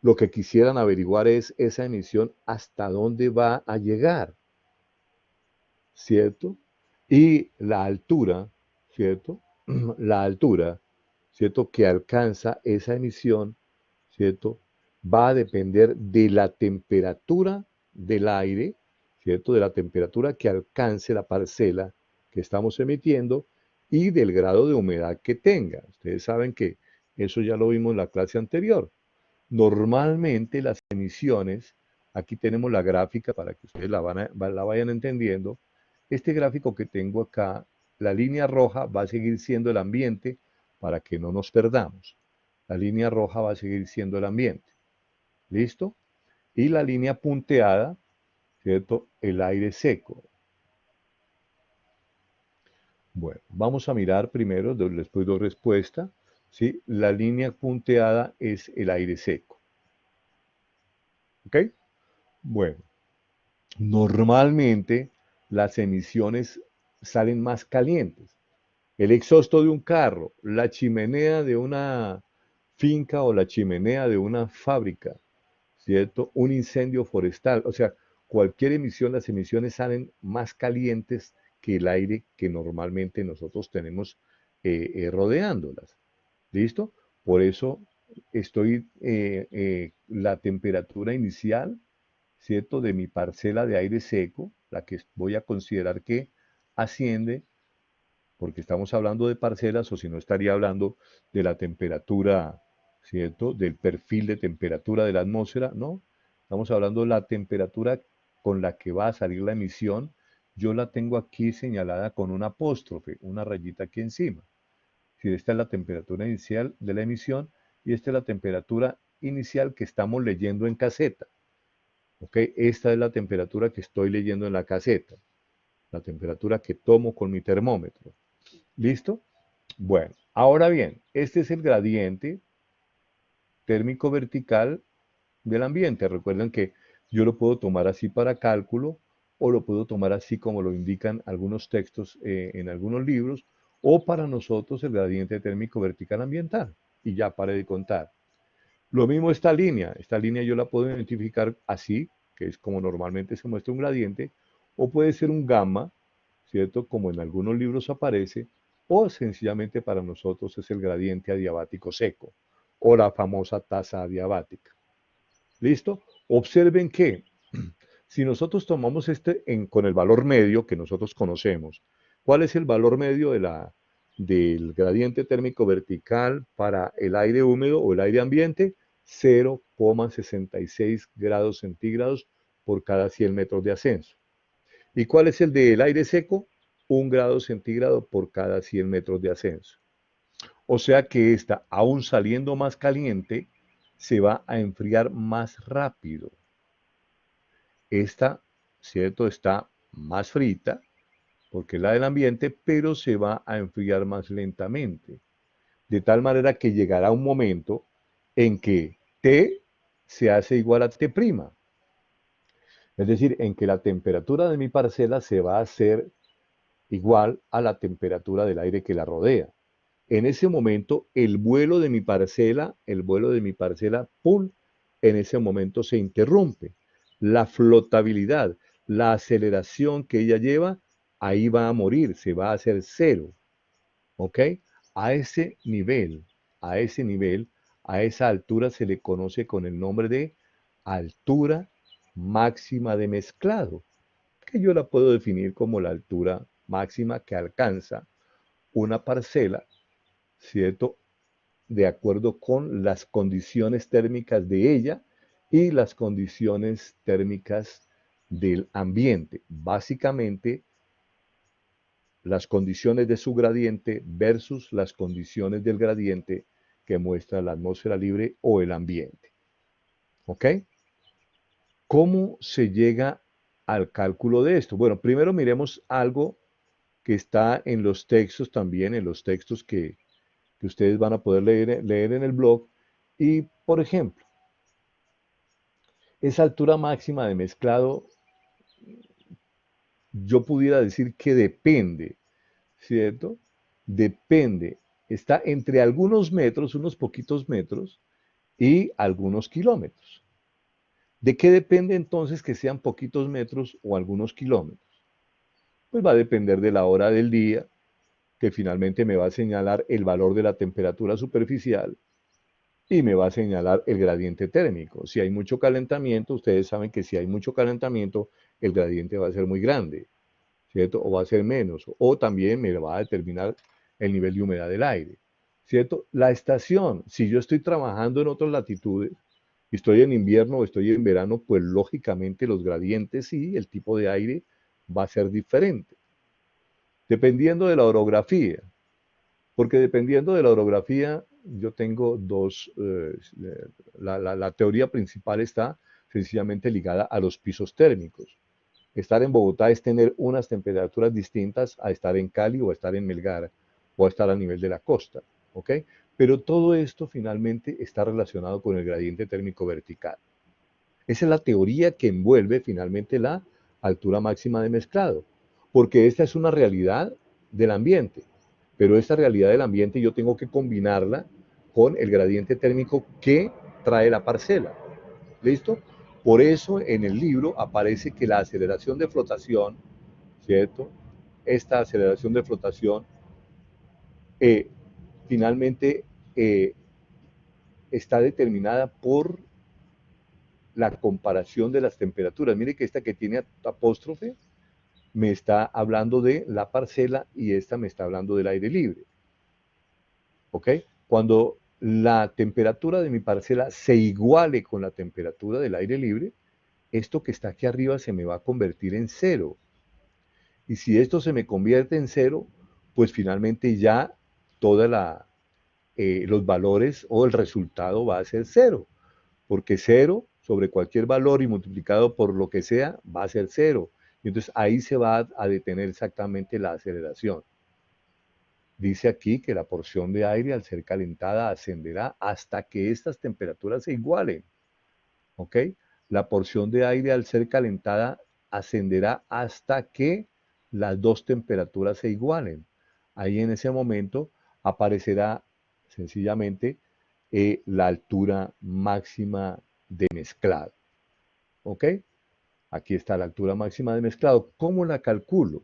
lo que quisieran averiguar es esa emisión hasta dónde va a llegar, ¿cierto? Y la altura, ¿cierto? La altura, ¿cierto? Que alcanza esa emisión, ¿cierto? Va a depender de la temperatura del aire, ¿cierto? De la temperatura que alcance la parcela que estamos emitiendo y del grado de humedad que tenga. Ustedes saben que eso ya lo vimos en la clase anterior. Normalmente las emisiones Aquí tenemos la gráfica para que ustedes la vayan entendiendo. Este gráfico que tengo acá, la línea roja va a seguir siendo el ambiente para que no nos perdamos. La línea roja va a seguir siendo el ambiente. ¿Listo? Y la línea punteada, ¿cierto? El aire seco. Bueno, vamos a mirar primero, después doy respuesta. ¿Sí? La línea punteada es el aire seco. ¿Ok? Bueno, normalmente las emisiones salen más calientes. El exhausto de un carro, la chimenea de una finca o la chimenea de una fábrica, ¿cierto? Un incendio forestal, o sea, cualquier emisión, las emisiones salen más calientes que el aire que normalmente nosotros tenemos rodeándolas. ¿Listo? Por eso la temperatura inicial, ¿cierto? De mi parcela de aire seco, la que voy a considerar que asciende, porque estamos hablando de parcelas, o si no estaría hablando de la temperatura, ¿cierto? Del perfil de temperatura de la atmósfera, ¿no? Estamos hablando de la temperatura con la que va a salir la emisión. Yo la tengo aquí señalada con un apóstrofe, una rayita aquí encima. Si esta es la temperatura inicial de la emisión y esta es la temperatura inicial que estamos leyendo en caseta. ¿Ok? Esta es la temperatura que estoy leyendo en la caseta, la temperatura que tomo con mi termómetro. ¿Listo? Bueno, ahora bien, este es el gradiente térmico vertical del ambiente. Recuerden que yo lo puedo tomar así para cálculo o lo puedo tomar así como lo indican algunos textos en algunos libros o para nosotros el gradiente térmico vertical ambiental. Y ya pare de contar. Lo mismo esta línea yo la puedo identificar así, que es como normalmente se muestra un gradiente, o puede ser un gamma, ¿cierto? Como en algunos libros aparece, o sencillamente para nosotros es el gradiente adiabático seco, o la famosa tasa adiabática. ¿Listo? Observen que si nosotros tomamos con el valor medio que nosotros conocemos, ¿cuál es el valor medio del gradiente térmico vertical para el aire húmedo o el aire ambiente? 0,66 grados centígrados por cada 100 metros de ascenso. ¿Y cuál es el del aire seco? 1 grado centígrado por cada 100 metros de ascenso. O sea que esta, aún saliendo más caliente, se va a enfriar más rápido. Esta, ¿cierto? Está más frita, porque es la del ambiente, pero se va a enfriar más lentamente. De tal manera que llegará un momento en que T se hace igual a T'. Es decir, en que la temperatura de mi parcela se va a hacer igual a la temperatura del aire que la rodea. En ese momento, el vuelo de mi parcela, ¡pum!, en ese momento se interrumpe. La flotabilidad, la aceleración que ella lleva, ahí va a morir, se va a hacer cero. ¿Ok? A ese nivel, a ese nivel, a esa altura se le conoce con el nombre de altura máxima de mezclado, que yo la puedo definir como la altura máxima que alcanza una parcela, ¿cierto? De acuerdo con las condiciones térmicas de ella y las condiciones térmicas del ambiente. Básicamente, las condiciones de su gradiente versus las condiciones del gradiente que muestra la atmósfera libre o el ambiente. ¿Ok? ¿Cómo se llega al cálculo de esto? Bueno, primero miremos algo que está en los textos también, en los textos que ustedes van a poder leer en el blog. Y, por ejemplo, esa altura máxima de mezclado, yo pudiera decir que depende, ¿cierto? Depende. Está entre algunos metros, unos poquitos metros, y algunos kilómetros. ¿De qué depende entonces que sean poquitos metros o algunos kilómetros? Pues va a depender de la hora del día, que finalmente me va a señalar el valor de la temperatura superficial y me va a señalar el gradiente térmico. Si hay mucho calentamiento, ustedes saben que si hay mucho calentamiento, el gradiente va a ser muy grande, ¿cierto? O va a ser menos, o también me va a determinar el nivel de humedad del aire, ¿cierto? La estación, si yo estoy trabajando en otras latitudes, Estoy en invierno o estoy en verano, pues lógicamente los gradientes y el tipo de aire va a ser diferente, dependiendo de la orografía. Porque dependiendo de la orografía, yo tengo dos, la teoría principal está sencillamente ligada a los pisos térmicos. Estar en Bogotá es tener unas temperaturas distintas a estar en Cali o a estar en Melgar o a estar a nivel de la costa, ¿ok? Pero todo esto finalmente está relacionado con el gradiente térmico vertical. Esa es la teoría que envuelve finalmente la altura máxima de mezclado, porque esta es una realidad del ambiente, pero esta realidad del ambiente yo tengo que combinarla con el gradiente térmico que trae la parcela. ¿Listo? Por eso en el libro aparece que la aceleración de flotación, ¿cierto? Esta aceleración de flotación eh, finalmente eh, está determinada por la comparación de las temperaturas. Mire que esta que tiene apóstrofe me está hablando de la parcela y esta me está hablando del aire libre. ¿Ok? Cuando la temperatura de mi parcela se iguale con la temperatura del aire libre, esto que está aquí arriba se me va a convertir en cero. Y si esto se me convierte en cero, pues finalmente ya toda los valores o el resultado va a ser cero, porque cero sobre cualquier valor y multiplicado por lo que sea va a ser cero. Y entonces ahí se va a detener exactamente la aceleración. Dice aquí que la porción de aire al ser calentada ascenderá hasta que estas temperaturas se igualen. ¿Ok? La porción de aire al ser calentada ascenderá hasta que las dos temperaturas se igualen. Ahí en ese momento aparecerá sencillamente la altura máxima de mezclado. ¿Ok? Aquí está la altura máxima de mezclado. ¿Cómo la calculo?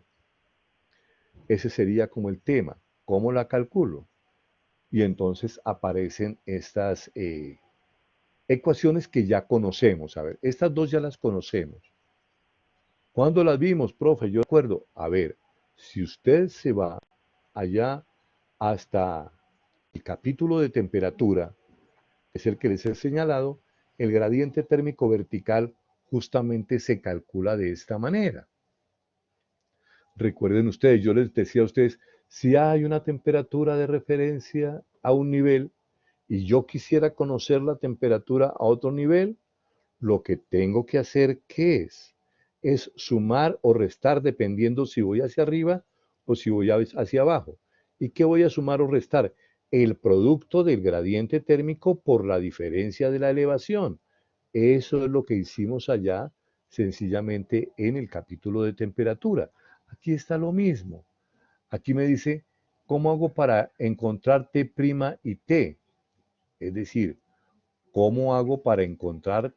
Ese sería como el tema. ¿Cómo la calculo? Y entonces aparecen estas ecuaciones que ya conocemos. A ver, estas dos ya las conocemos. ¿Cuándo las vimos, profe? Yo recuerdo, a ver, si usted se va allá hasta el capítulo de temperatura, es el que les he señalado, el gradiente térmico vertical justamente se calcula de esta manera. Recuerden ustedes, yo les decía a ustedes, si hay una temperatura de referencia a un nivel y yo quisiera conocer la temperatura a otro nivel, lo que tengo que hacer, ¿qué es? Es sumar o restar dependiendo si voy hacia arriba o si voy hacia abajo. ¿Y qué voy a sumar o restar? El producto del gradiente térmico por la diferencia de la elevación. Eso es lo que hicimos allá sencillamente en el capítulo de temperatura. Aquí está lo mismo. Aquí me dice, ¿cómo hago para encontrar T' y T? Es decir, ¿cómo hago para encontrar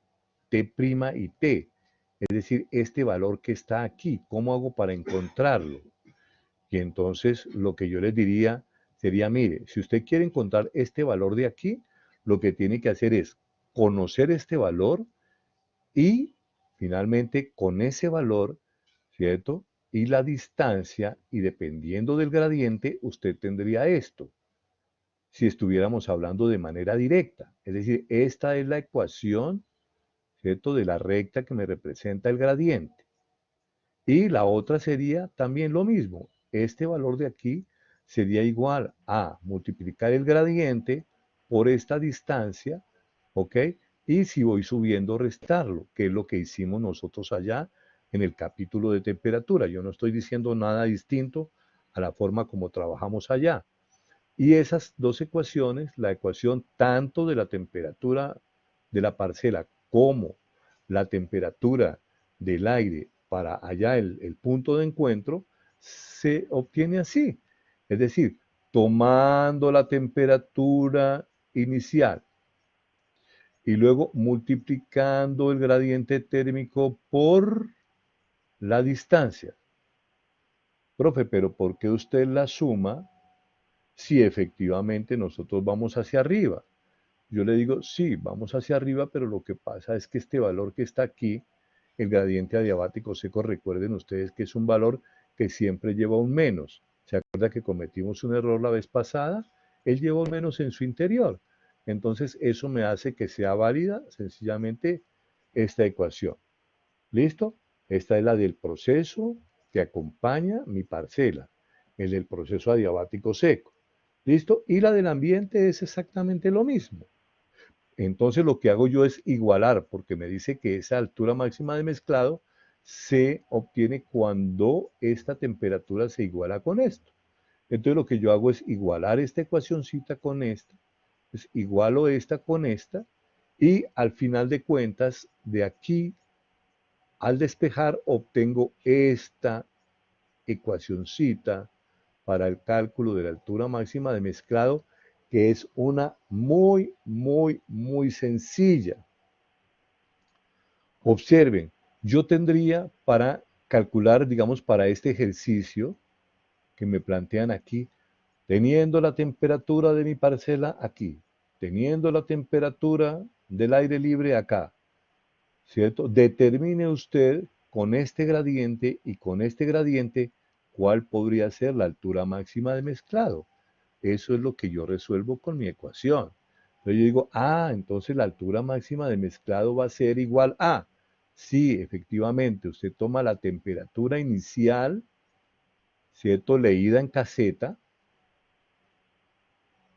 T' y T? Es decir, este valor que está aquí, ¿cómo hago para encontrarlo? Y entonces lo que yo les diría sería, mire, si usted quiere encontrar este valor de aquí, lo que tiene que hacer es conocer este valor y finalmente con ese valor, ¿cierto? Y la distancia, y dependiendo del gradiente, usted tendría esto. Si estuviéramos hablando de manera directa, es decir, esta es la ecuación, ¿cierto? De la recta que me representa el gradiente. Y la otra sería también lo mismo. Este valor de aquí sería igual a multiplicar el gradiente por esta distancia, ¿ok? Y si voy subiendo, restarlo, que es lo que hicimos nosotros allá en el capítulo de temperatura. Yo no estoy diciendo nada distinto a la forma como trabajamos allá. Y esas dos ecuaciones, la ecuación tanto de la temperatura de la parcela como la temperatura del aire para allá el punto de encuentro, se obtiene así. Es decir, tomando la temperatura inicial y luego multiplicando el gradiente térmico por la distancia. Profe, pero ¿por qué usted la suma si efectivamente nosotros vamos hacia arriba? Yo le digo, sí, vamos hacia arriba, pero lo que pasa es que este valor que está aquí, el gradiente adiabático seco, recuerden ustedes que es un valor que siempre lleva un menos. ¿Se acuerda que cometimos un error la vez pasada? Él lleva un menos en su interior. Entonces eso me hace que sea válida sencillamente esta ecuación. ¿Listo? Esta es la del proceso que acompaña mi parcela, el del proceso adiabático seco. ¿Listo? Y la del ambiente es exactamente lo mismo. Entonces lo que hago yo es igualar, porque me dice que esa altura máxima de mezclado se obtiene cuando esta temperatura se iguala con esto. Entonces lo que yo hago es igualar esta ecuacióncita con esta, pues igualo esta con esta, y al final de cuentas, de aquí al despejar, obtengo esta ecuacióncita para el cálculo de la altura máxima de mezclado, que es una muy sencilla. Observen, yo tendría para calcular, digamos, para este ejercicio que me plantean aquí, teniendo la temperatura de mi parcela aquí, teniendo la temperatura del aire libre acá, ¿cierto? Determine usted con este gradiente y con este gradiente cuál podría ser la altura máxima de mezclado. Eso es lo que yo resuelvo con mi ecuación. Entonces yo digo, entonces la altura máxima de mezclado va a ser igual a, sí, efectivamente, usted toma la temperatura inicial, ¿cierto? Leída en caseta,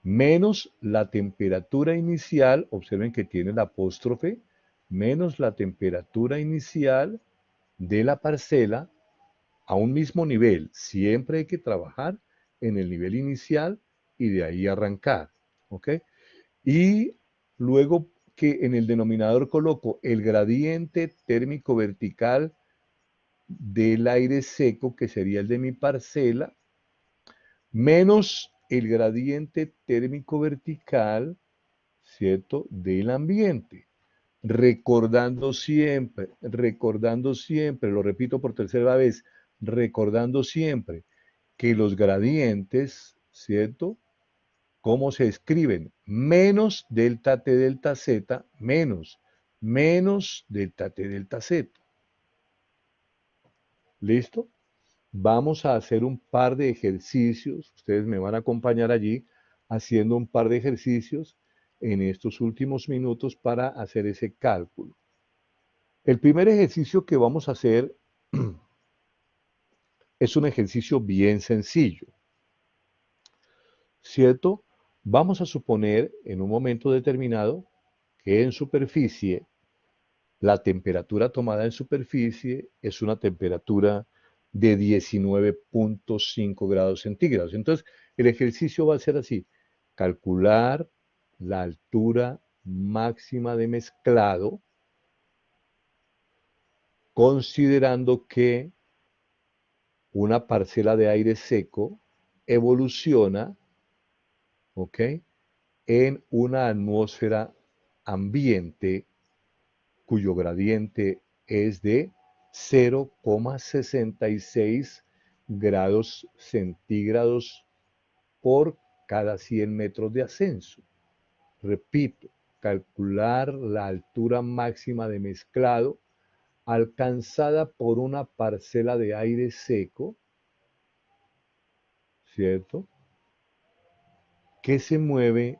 menos la temperatura inicial, observen que tiene el apóstrofe, menos la temperatura inicial de la parcela a un mismo nivel. Siempre hay que trabajar en el nivel inicial y de ahí arrancar. ¿Ok? Y luego que en el denominador coloco el gradiente térmico vertical del aire seco, que sería el de mi parcela, menos el gradiente térmico vertical, ¿cierto?, del ambiente. Recordando siempre, lo repito por tercera vez, recordando siempre que los gradientes, ¿cierto?, ¿cómo se escriben? Menos delta T delta Z, menos delta T delta Z. ¿Listo? Vamos a hacer un par de ejercicios. Ustedes me van a acompañar allí haciendo un par de ejercicios en estos últimos minutos para hacer ese cálculo. El primer ejercicio que vamos a hacer es un ejercicio bien sencillo, ¿cierto? Vamos a suponer en un momento determinado que en superficie, la temperatura tomada en superficie es una temperatura de 19.5 grados centígrados. Entonces, el ejercicio va a ser así: calcular la altura máxima de mezclado, considerando que una parcela de aire seco evoluciona, ¿ok?, en una atmósfera ambiente cuyo gradiente es de 0,66 grados centígrados por cada 100 metros de ascenso. Repito, calcular la altura máxima de mezclado alcanzada por una parcela de aire seco, ¿cierto?, que se mueve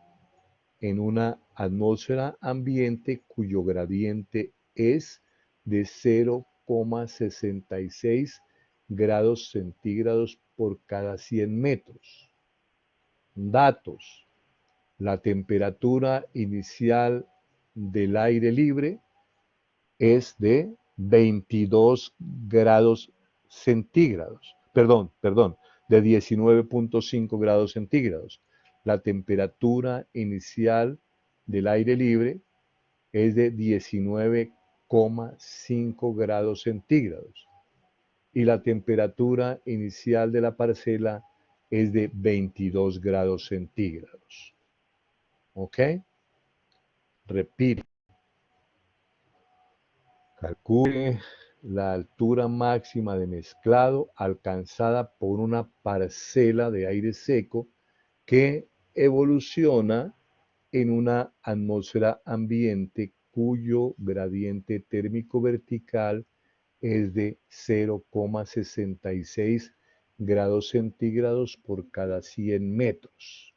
en una atmósfera ambiente cuyo gradiente es de 0,66 grados centígrados por cada 100 metros. Datos: la temperatura inicial del aire libre es de 22 grados centígrados, de 19.5 grados centígrados. La temperatura inicial del aire libre es de 19,5 grados centígrados y la temperatura inicial de la parcela es de 22 grados centígrados. ¿Ok? Repito. Calcule la altura máxima de mezclado alcanzada por una parcela de aire seco que evoluciona en una atmósfera ambiente cuyo gradiente térmico vertical es de 0,66 grados centígrados por cada 100 metros.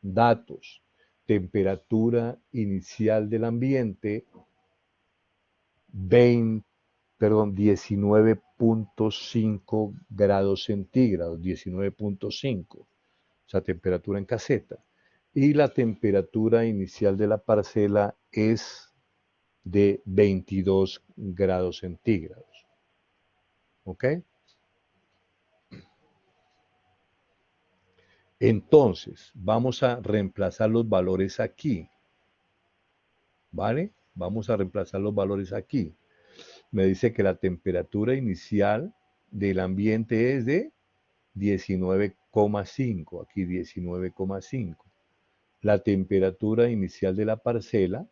Datos: temperatura inicial del ambiente 19.5 grados centígrados, 19.5, o sea, temperatura en caseta. Y la temperatura inicial de la parcela es de 22 grados centígrados. ¿Ok? Entonces, vamos a reemplazar los valores aquí. ¿Vale? Vamos a reemplazar los valores aquí. Me dice que la temperatura inicial del ambiente es de 19,5. Aquí 19,5. La temperatura inicial de la parcela,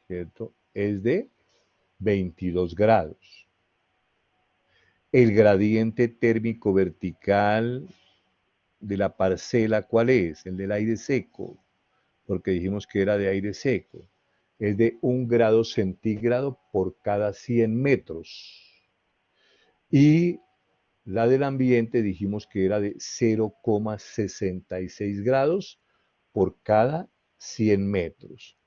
¿cierto? Es de 22 grados. El gradiente térmico vertical de la parcela, ¿cuál es? El del aire seco, porque dijimos que era de aire seco. Es de 1 grado centígrado por cada 100 metros. Y la del ambiente dijimos que era de 0,66 grados por cada 100 metros.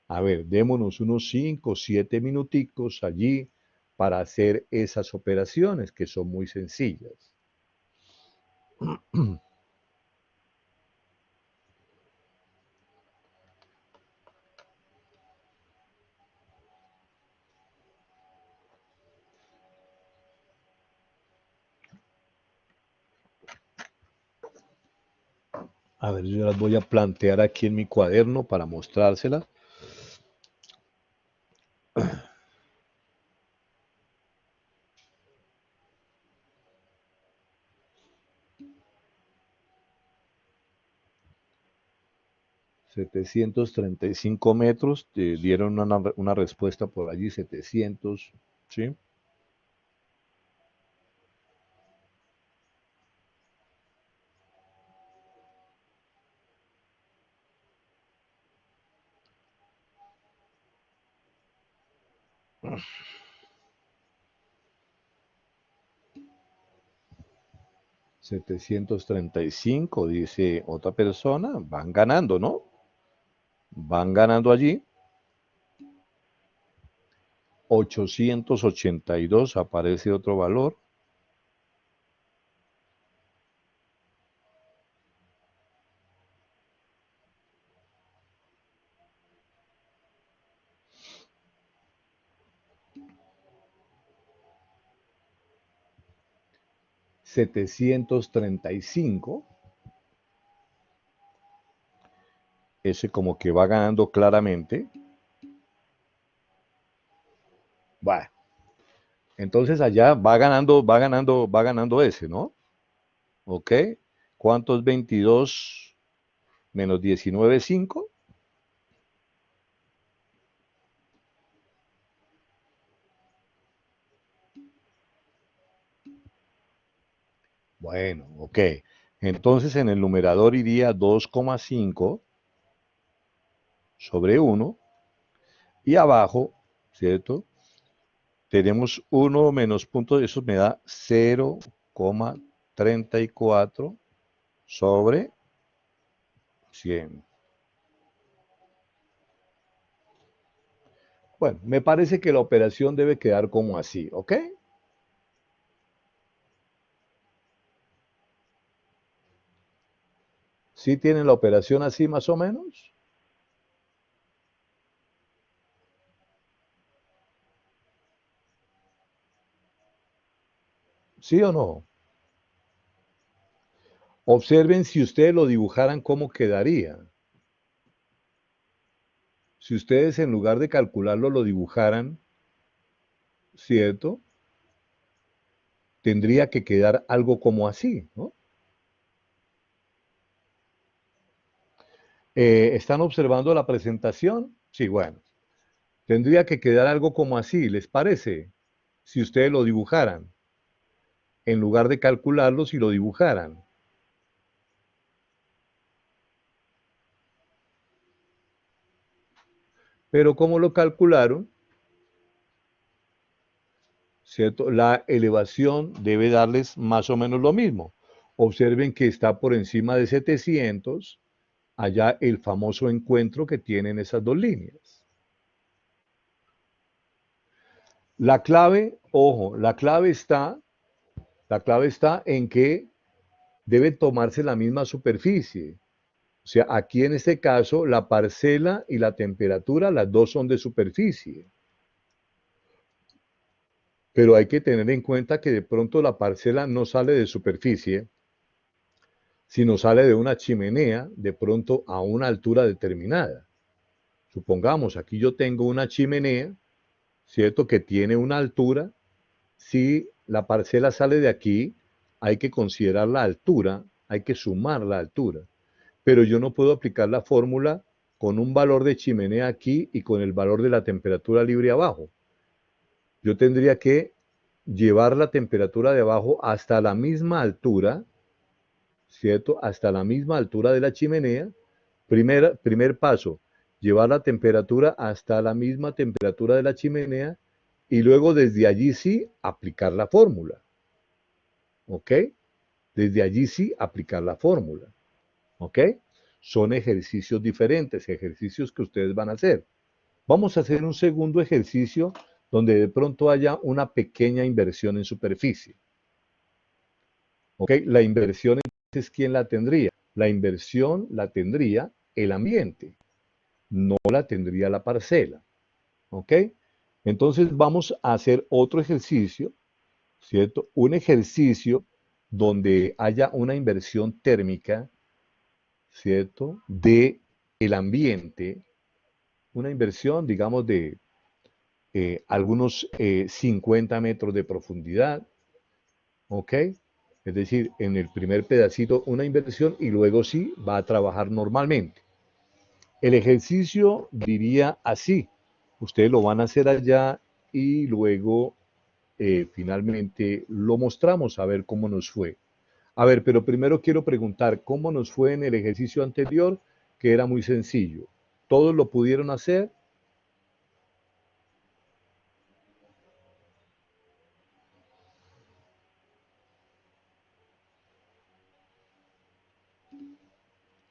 A ver, démonos unos 5 o 7 minuticos allí para hacer esas operaciones que son muy sencillas. A ver, yo las voy a plantear aquí en mi cuaderno para mostrárselas. $735, te dieron una respuesta por allí, 700, ¿sí? $735, dice otra persona, van ganando, ¿no? Van ganando allí. 882 aparece otro valor. $735. Ese como que va ganando claramente. Bueno, entonces allá va ganando ese, ¿no? ¿Ok? ¿Cuánto es 22 menos 19,5? Bueno, ok. Entonces en el numerador iría 2,5 sobre 1 y abajo, ¿cierto? Tenemos 1 menos punto, eso me da 0,34 sobre 100. Bueno, me parece que la operación debe quedar como así, ¿ok? ¿Sí tienen la operación así más o menos? ¿Sí o no? Observen si ustedes lo dibujaran cómo quedaría. Si ustedes en lugar de calcularlo lo dibujaran, ¿cierto? Tendría que quedar algo como así, ¿no? ¿Están observando la presentación? Sí, bueno. Tendría que quedar algo como así, ¿les parece? Si ustedes lo dibujaran, en lugar de calcularlo, si lo dibujaran. Pero ¿cómo lo calcularon? ¿Cierto? La elevación debe darles más o menos lo mismo. Observen que está por encima de 700, allá el famoso encuentro que tienen esas dos líneas. La clave, ojo, la clave está en que debe tomarse la misma superficie. O sea, aquí en este caso, la parcela y la temperatura, las dos son de superficie. Pero hay que tener en cuenta que de pronto la parcela no sale de superficie, sino sale de una chimenea, de pronto a una altura determinada. Supongamos, aquí yo tengo una chimenea, ¿cierto? Que tiene una altura. Si la parcela sale de aquí, hay que considerar la altura, hay que sumar la altura. Pero yo no puedo aplicar la fórmula con un valor de chimenea aquí y con el valor de la temperatura libre abajo. Yo tendría que llevar la temperatura de abajo hasta la misma altura, ¿cierto? Hasta la misma altura de la chimenea. Primer paso, llevar la temperatura hasta la misma temperatura de la chimenea y luego desde allí sí aplicar la fórmula. ¿Ok? Desde allí sí aplicar la fórmula. ¿Ok? Son ejercicios diferentes, ejercicios que ustedes van a hacer. Vamos a hacer un segundo ejercicio donde de pronto haya una pequeña inversión en superficie. ¿Ok? La inversión entonces, ¿quién la tendría? La inversión la tendría el ambiente, no la tendría la parcela. ¿Ok? Entonces vamos a hacer otro ejercicio, ¿cierto? Un ejercicio donde haya una inversión térmica, ¿cierto? De el ambiente, una inversión, digamos, de algunos 50 metros de profundidad, ¿ok? Es decir, en el primer pedacito una inversión y luego sí va a trabajar normalmente. El ejercicio diría así, ustedes lo van a hacer allá y luego finalmente lo mostramos a ver cómo nos fue. A ver, pero primero quiero preguntar cómo nos fue en el ejercicio anterior, que era muy sencillo. ¿Todos lo pudieron hacer?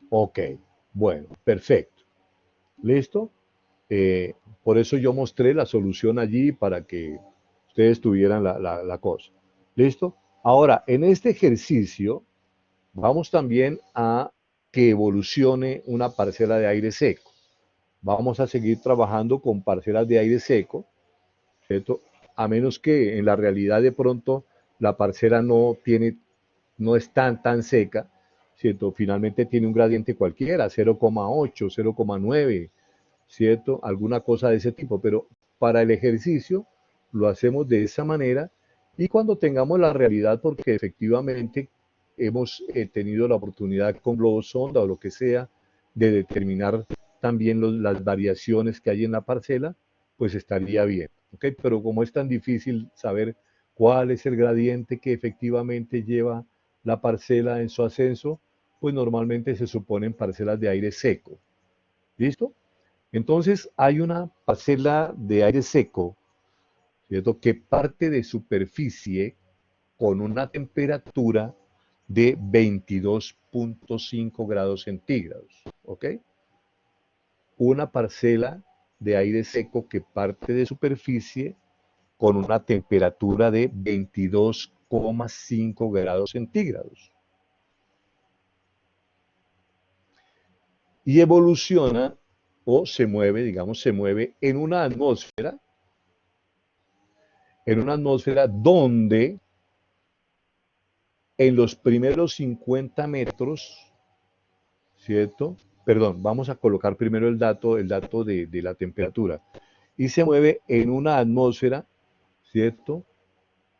Ok, bueno, perfecto. ¿Listo? Eh, por eso yo mostré la solución allí para que ustedes tuvieran la cosa. ¿Listo? Ahora, en este ejercicio vamos también a que evolucione una parcela de aire seco. Vamos a seguir trabajando con parcelas de aire seco, ¿cierto? A menos que en la realidad de pronto la parcela no es tan seca, ¿cierto? Finalmente tiene un gradiente cualquiera, 0,8, 0,9, ¿cierto? Alguna cosa de ese tipo, pero para el ejercicio lo hacemos de esa manera y cuando tengamos la realidad, porque efectivamente hemos tenido la oportunidad con globos sonda o lo que sea de determinar también las variaciones que hay en la parcela, pues estaría bien, ¿ok? Pero como es tan difícil saber cuál es el gradiente que efectivamente lleva la parcela en su ascenso, pues normalmente se suponen parcelas de aire seco. ¿Listo? Entonces hay una parcela de aire seco, ¿cierto? Que parte de superficie con una temperatura de 22,5 grados centígrados, ¿ok? Una parcela de aire seco que parte de superficie con una temperatura de 22,5 grados centígrados. Y evoluciona o se mueve, digamos, se mueve en una atmósfera donde en los primeros 50 metros, ¿cierto? Perdón, vamos a colocar primero el dato de la temperatura. Y se mueve en una atmósfera, ¿cierto?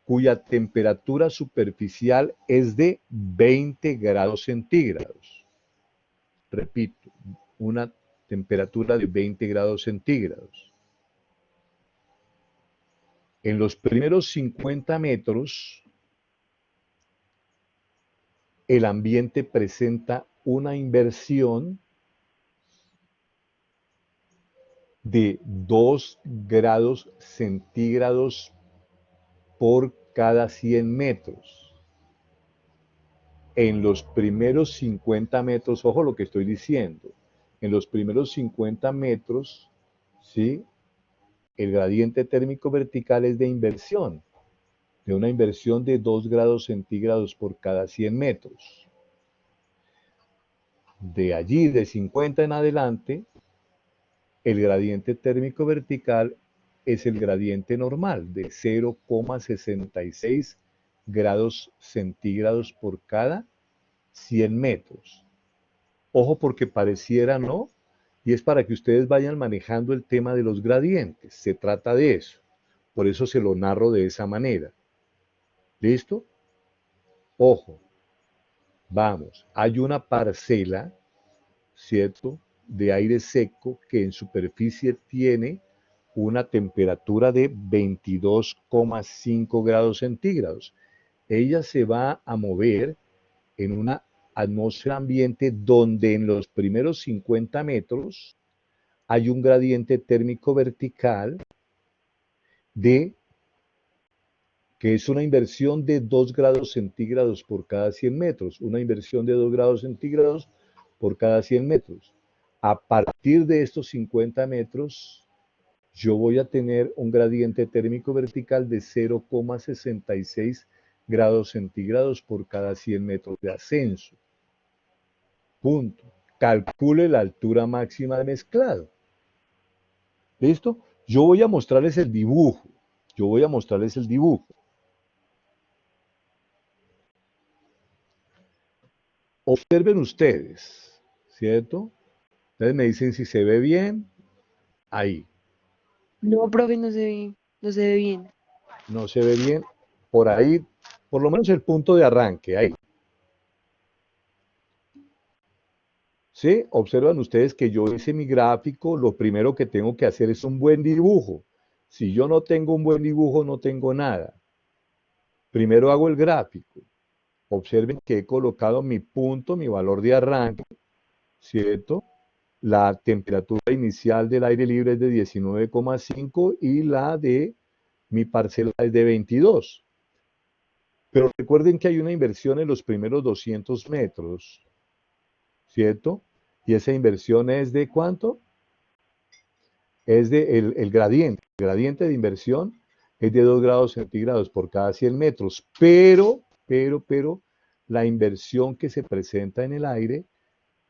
Cuya temperatura superficial es de 20 grados centígrados. Repito, una temperatura de 20 grados centígrados. En los primeros 50 metros, el ambiente presenta una inversión de 2 grados centígrados por cada 100 metros. en los primeros 50 metros, ojo lo que estoy diciendo, en los primeros 50 metros, ¿sí? El gradiente térmico vertical es de inversión, de una inversión de 2 grados centígrados por cada 100 metros. De allí, de 50 en adelante, el gradiente térmico vertical es el gradiente normal de 0,66 grados centígrados por cada 100 metros. Ojo porque pareciera no, y es para que ustedes vayan manejando el tema de los gradientes. Se trata de eso. Por eso se lo narro de esa manera. ¿Listo? Ojo, vamos. Hay una parcela, ¿cierto?, de aire seco que en superficie tiene una temperatura de 22,5 grados centígrados. Ella se va a mover en una atmósfera ambiente donde en los primeros 50 metros hay un gradiente térmico vertical de que es una inversión de 2 grados centígrados por cada 100 metros, una inversión de 2 grados centígrados por cada 100 metros. A partir de estos 50 metros, yo voy a tener un gradiente térmico vertical de 0,66 grados centígrados por cada 100 metros de ascenso. Punto. Calcule la altura máxima de mezclado. ¿Listo? Yo voy a mostrarles el dibujo. Yo voy a mostrarles el dibujo. Observen ustedes, ¿cierto? Ustedes me dicen si se ve bien. Ahí. No, profe, no se ve bien. No se ve bien. Por ahí, por lo menos el punto de arranque, ahí. ¿Sí? Observan ustedes que yo hice mi gráfico, lo primero que tengo que hacer es un buen dibujo. Si yo no tengo un buen dibujo, no tengo nada. Primero hago el gráfico. Observen que he colocado mi punto, mi valor de arranque, ¿cierto? La temperatura inicial del aire libre es de 19,5 y la de mi parcela es de 22. Pero recuerden que hay una inversión en los primeros 200 metros, ¿cierto? Y esa inversión es de ¿cuánto? Es de el gradiente. El gradiente de inversión es de 2 grados centígrados por cada 100 metros. Pero, la inversión que se presenta en el aire,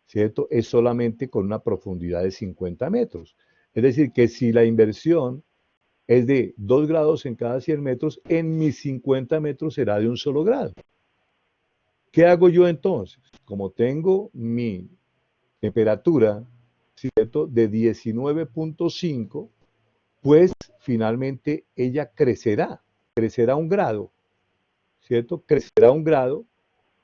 ¿cierto?, es solamente con una profundidad de 50 metros. Es decir, que si la inversión es de 2 grados en cada 100 metros, en mis 50 metros será de un solo grado. ¿Qué hago yo entonces? Como tengo mi temperatura, ¿cierto?, de 19,5, pues finalmente ella crecerá un grado, ¿cierto? Crecerá un grado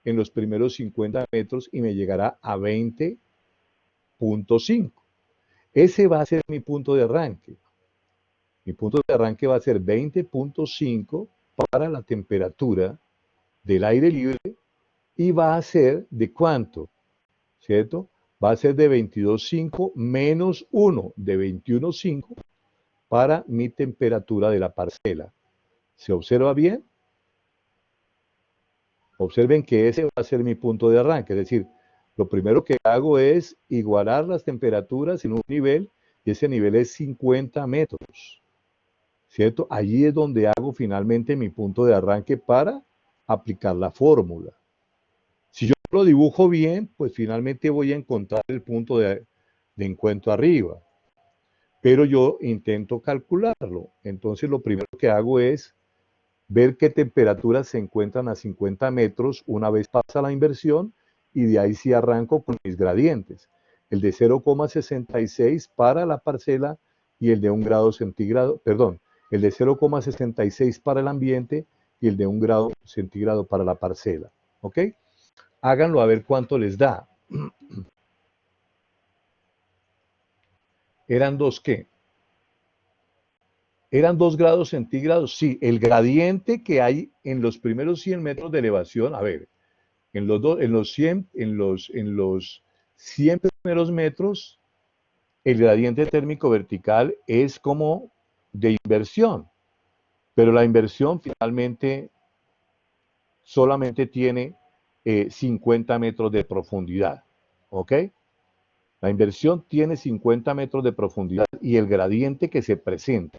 en los primeros 50 metros y me llegará a 20,5. Ese va a ser mi punto de arranque. Mi punto de arranque va a ser 20,5 para la temperatura del aire libre y va a ser de cuánto, ¿cierto? Va a ser de 22,5 menos 1 de 21,5 para mi temperatura de la parcela. ¿Se observa bien? Observen que ese va a ser mi punto de arranque, es decir, lo primero que hago es igualar las temperaturas en un nivel y ese nivel es 50 metros, ¿cierto? Allí es donde hago finalmente mi punto de arranque para aplicar la fórmula. Si yo lo dibujo bien, pues finalmente voy a encontrar el punto de encuentro arriba, pero yo intento calcularlo. Entonces lo primero que hago es ver qué temperaturas se encuentran a 50 metros una vez pasa la inversión y de ahí sí arranco con mis gradientes. El de 0,66 para la parcela y el de 1 grado centígrado, perdón, el de 0,66 para el ambiente y el de 1 grado centígrado para la parcela. ¿Ok? Háganlo a ver cuánto les da. ¿Eran dos qué? ¿Eran 2 grados centígrados? Sí, el gradiente que hay en los primeros 100 metros de elevación, a ver, en los 100, en los 100 primeros metros, el gradiente térmico vertical es como de inversión, pero la inversión finalmente solamente tiene 50 metros de profundidad. ¿Ok? La inversión tiene 50 metros de profundidad y el gradiente que se presenta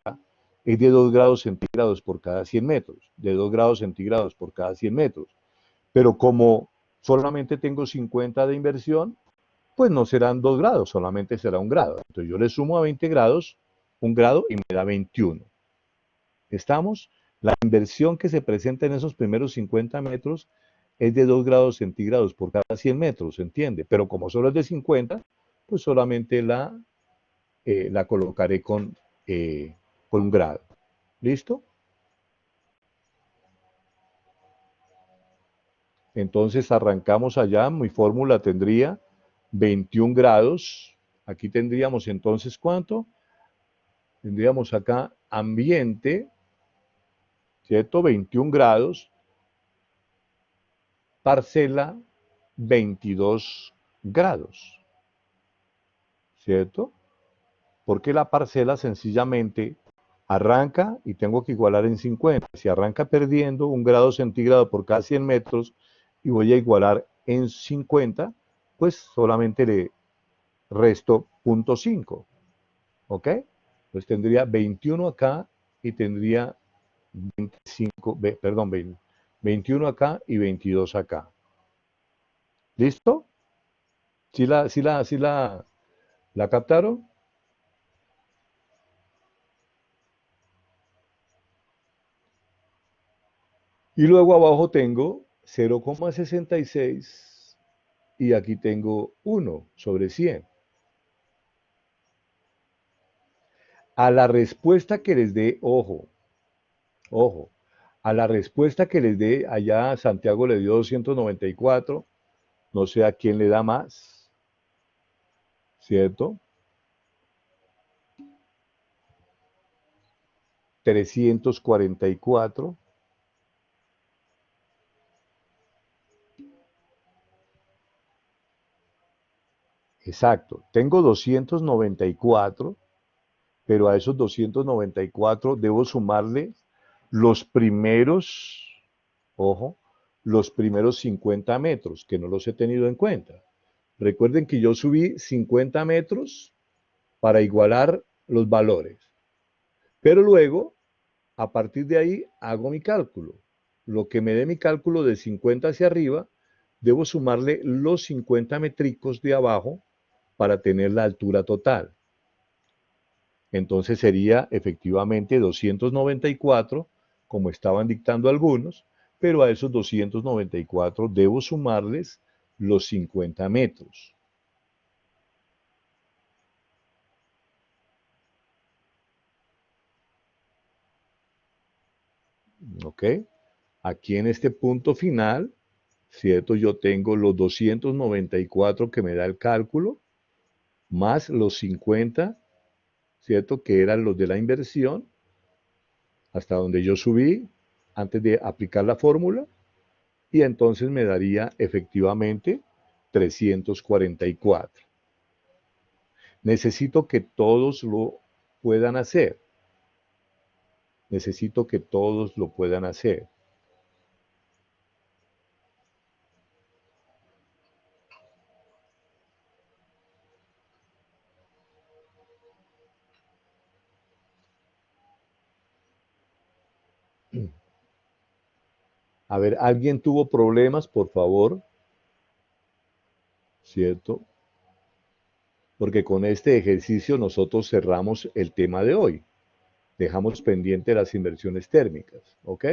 es de 2 grados centígrados por cada 100 metros, de 2 grados centígrados por cada 100 metros. Pero como solamente tengo 50 de inversión, pues no serán 2 grados, solamente será 1 grado. Entonces yo le sumo a 20 grados 1 grado y me da 21. ¿Estamos? La inversión que se presenta en esos primeros 50 metros es de 2 grados centígrados por cada 100 metros, ¿se entiende? Pero como solo es de 50, pues solamente la colocaré con 1 grado. ¿Listo? Entonces arrancamos allá, mi fórmula tendría 21 grados. Aquí tendríamos entonces, ¿cuánto? Tendríamos acá ambiente, ¿cierto? 21 grados, parcela 22 grados, ¿cierto? Porque la parcela sencillamente arranca y tengo que igualar en 50. Si arranca perdiendo 1 grado centígrado por cada 100 metros y voy a igualar en 50, pues solamente le resto 0.5. ¿Ok? Entonces tendría 21 acá y tendría 25, perdón, 21 acá y 22 acá. ¿Listo? ¿Sí la captaron? Y luego abajo tengo 0,66 y aquí tengo 1 sobre 100. A la respuesta que les dé, ojo, a la respuesta que les dé, allá Santiago le dio 294, no sé a quién le da más, ¿cierto? 344. Exacto, tengo 294, pero a esos 294 debo sumarle los primeros, ojo, los primeros 50 metros, que no los he tenido en cuenta. Recuerden que yo subí 50 metros para igualar los valores, pero luego, a partir de ahí, hago mi cálculo. Lo que me dé mi cálculo de 50 hacia arriba, debo sumarle los 50 metricos de abajo para tener la altura total. Entonces sería efectivamente 294, como estaban dictando algunos, pero a esos 294 debo sumarles los 50 metros. ¿Ok? Aquí en este punto final, ¿cierto? Yo tengo los 294 que me da el cálculo, más los 50, ¿cierto? Que eran los de la inversión, hasta donde yo subí antes de aplicar la fórmula, y entonces me daría efectivamente 344. Necesito que todos lo puedan hacer. Necesito que todos lo puedan hacer. A ver, ¿alguien tuvo problemas, por favor? ¿Cierto? Porque con este ejercicio nosotros cerramos el tema de hoy. Dejamos pendiente las inversiones térmicas. ¿Ok?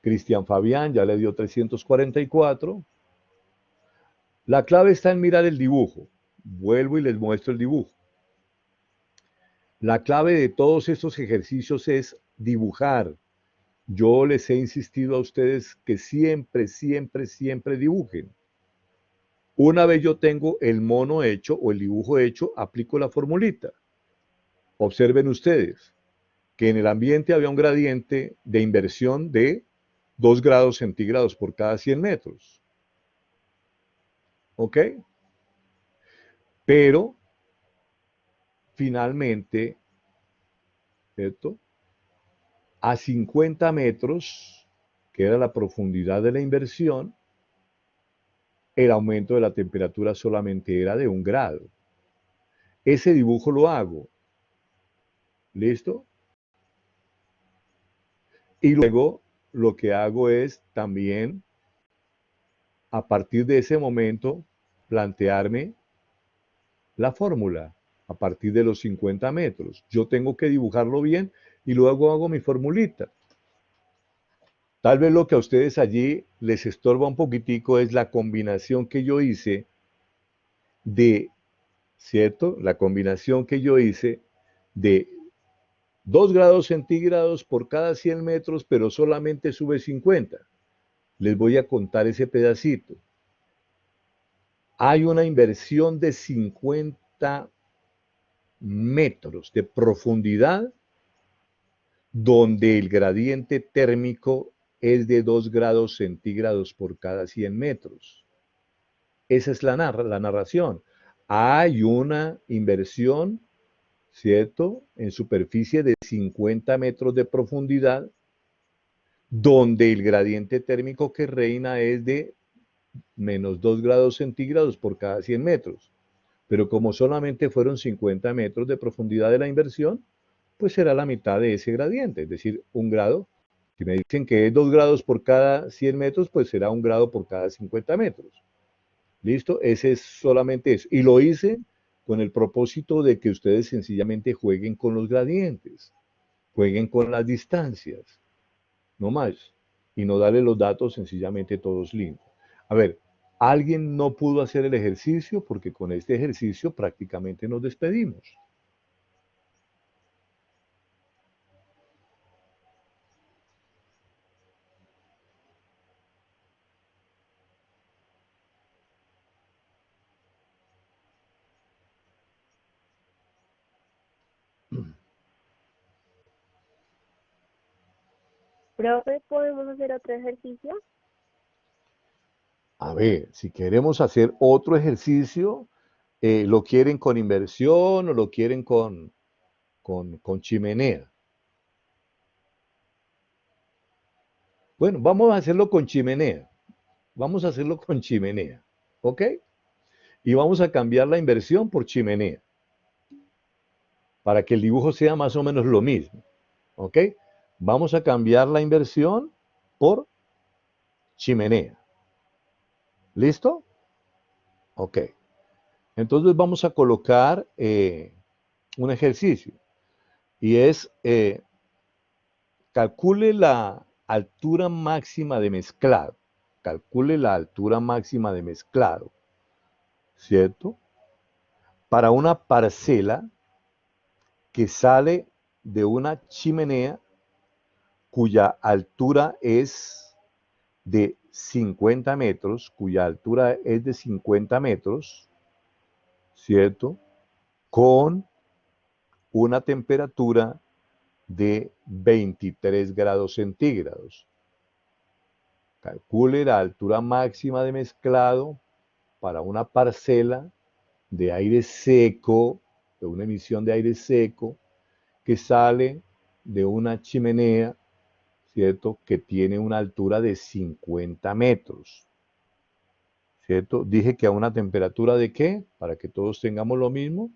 Cristian Fabián ya le dio 344. La clave está en mirar el dibujo. Vuelvo y les muestro el dibujo. La clave de todos estos ejercicios es dibujar. Yo les he insistido a ustedes que siempre, siempre, siempre dibujen. Una vez yo tengo el mono hecho o el dibujo hecho, aplico la formulita. Observen ustedes que en el ambiente había un gradiente de inversión de 2 grados centígrados por cada 100 metros. ¿Ok? Pero finalmente, ¿cierto? A 50 metros, que era la profundidad de la inversión, el aumento de la temperatura solamente era de 1 grado. Ese dibujo lo hago. ¿Listo? Y luego lo que hago es también, a partir de ese momento, plantearme la fórmula a partir de los 50 metros. Yo tengo que dibujarlo bien y luego hago mi formulita. Tal vez lo que a ustedes allí les estorba un poquitico es la combinación que yo hice de, ¿cierto? La combinación que yo hice de 2 grados centígrados por cada 100 metros, pero solamente sube 50. Les voy a contar ese pedacito. Hay una inversión de 50 metros de profundidad donde el gradiente térmico es de 2 grados centígrados por cada 100 metros. Esa es la narración. Hay una inversión, ¿cierto?, en superficie de 50 metros de profundidad, donde el gradiente térmico que reina es de menos 2 grados centígrados por cada 100 metros. Pero como solamente fueron 50 metros de profundidad de la inversión, pues será la mitad de ese gradiente, es decir, 1 grado. Si me dicen que es 2 grados por cada 100 metros, pues será 1 grado por cada 50 metros. ¿Listo? Ese es solamente eso. Y lo hice con el propósito de que ustedes sencillamente jueguen con los gradientes, jueguen con las distancias, no más. Y no darle los datos sencillamente todos lindos. A ver, alguien no pudo hacer el ejercicio porque con este ejercicio prácticamente nos despedimos. Profe, ¿podemos hacer otro ejercicio? A ver, si queremos hacer otro ejercicio, ¿lo quieren con inversión o lo quieren con chimenea? Bueno, vamos a hacerlo con chimenea. Vamos a hacerlo con chimenea. ¿Ok? Y vamos a cambiar la inversión por chimenea, para que el dibujo sea más o menos lo mismo. ¿Ok? Vamos a cambiar la inversión por chimenea. ¿Listo? Ok. Entonces vamos a colocar un ejercicio. Y es, calcule la altura máxima de mezclado. Calcule la altura máxima de mezclado. ¿Cierto? Para una parcela que sale de una chimenea cuya altura es de 50 metros, cuya altura es de 50 metros, ¿cierto? Con una temperatura de 23 grados centígrados. Calcule la altura máxima de mezclado para una parcela de aire seco, de una emisión de aire seco, que sale de una chimenea, ¿cierto?, que tiene una altura de 50 metros, ¿cierto? Dije que a una temperatura de ¿qué? Para que todos tengamos lo mismo.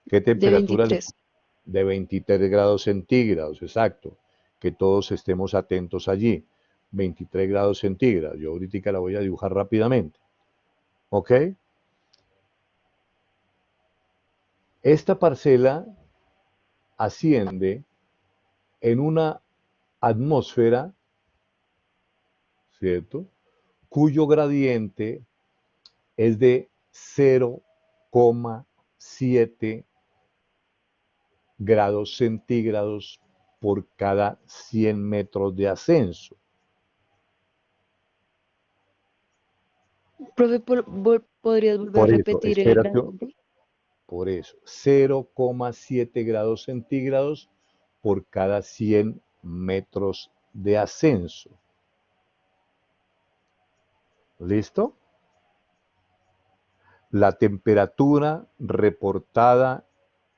¿Qué De temperatura? 23. De 23 grados centígrados, exacto. Que todos estemos atentos allí. 23 grados centígrados. Yo ahorita la voy a dibujar rápidamente. ¿Ok? Esta parcela asciende en una atmósfera, ¿cierto?, cuyo gradiente es de 0,7 grados centígrados por cada 100 metros de ascenso. Profe, ¿podrías volver a Por eso, repetir el espérate, gradiente? por eso, 0,7 grados centígrados por cada 100 metros de ascenso. ¿Listo? La temperatura reportada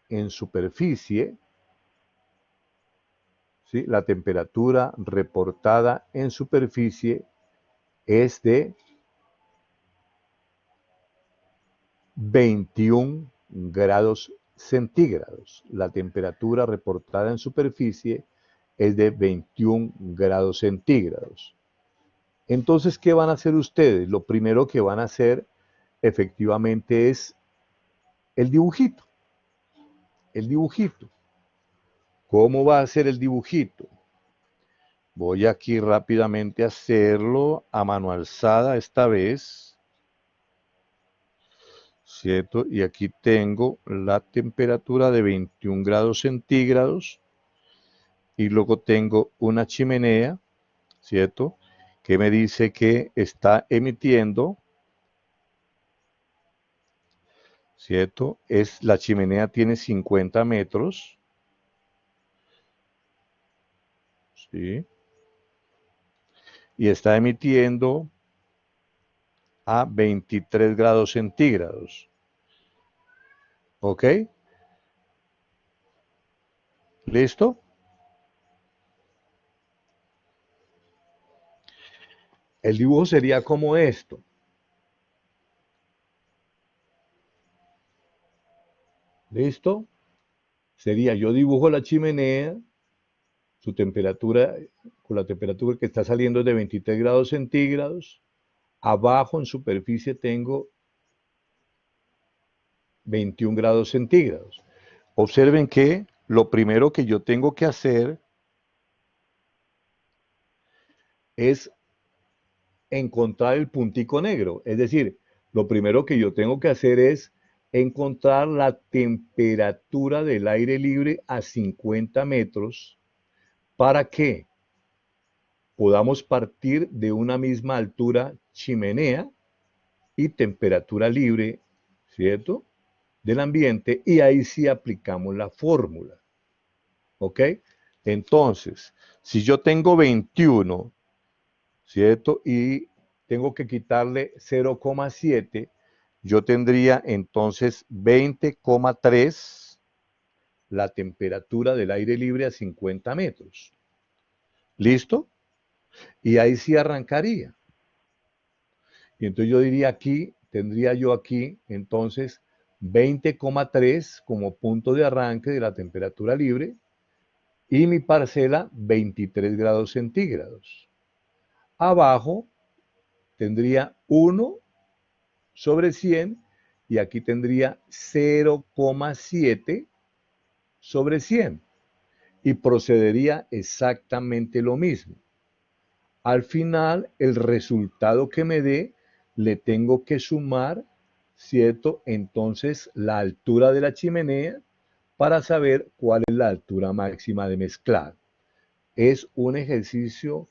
en superficie, ¿sí?, la temperatura reportada en superficie es de 21 grados centígrados. La temperatura reportada en superficie es de 21 grados centígrados. Entonces, ¿qué van a hacer ustedes? Lo primero que van a hacer efectivamente es el dibujito. El dibujito. ¿Cómo va a ser el dibujito? Voy aquí rápidamente a hacerlo a mano alzada esta vez, ¿cierto? Y aquí tengo la temperatura de 21 grados centígrados y luego tengo una chimenea, ¿cierto? Que me dice que está emitiendo, ¿cierto? La chimenea tiene 50 metros, ¿sí? Y está emitiendo a 23 grados centígrados, ¿ok? ¿Listo? El dibujo sería como esto. ¿Listo? Sería, yo dibujo la chimenea, su temperatura, con la temperatura que está saliendo es de 23 grados centígrados. Abajo en superficie tengo 21 grados centígrados. Observen que lo primero que yo tengo que hacer es encontrar el puntico negro. Es decir, lo primero que yo tengo que hacer es encontrar la temperatura del aire libre a 50 metros para que podamos partir de una misma altura chimenea y temperatura libre, ¿cierto? Del ambiente, y ahí sí aplicamos la fórmula, ¿ok? Entonces, si yo tengo 21, ¿cierto? Y tengo que quitarle 0,7, yo tendría entonces 20,3 la temperatura del aire libre a 50 metros. ¿Listo? Y ahí sí arrancaría. Y entonces yo diría aquí, tendría yo aquí entonces 20,3 como punto de arranque de la temperatura libre y mi parcela 23 grados centígrados. Abajo tendría 1 sobre 100 y aquí tendría 0,7 sobre 100 y procedería exactamente lo mismo. Al final, el resultado que me dé, le tengo que sumar, ¿cierto? Entonces, la altura de la chimenea para saber cuál es la altura máxima de mezclado. Es un ejercicio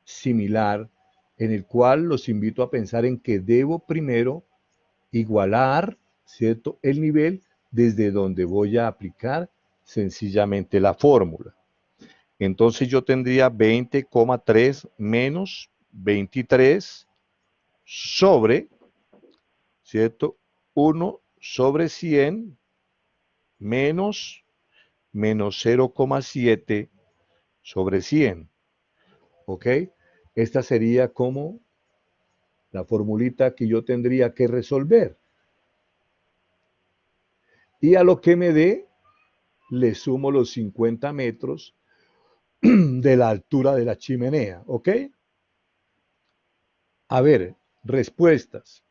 similar en el cual los invito a pensar en que debo primero igualar, ¿cierto?, el nivel desde donde voy a aplicar sencillamente la fórmula. Entonces yo tendría 20,3 menos 23 sobre, ¿cierto? 1 sobre 100 menos 0,7 sobre 100. ¿Ok? Esta sería como la formulita que yo tendría que resolver. Y a lo que me dé, le sumo los 50 metros de la altura de la chimenea. ¿Ok? A ver, respuestas.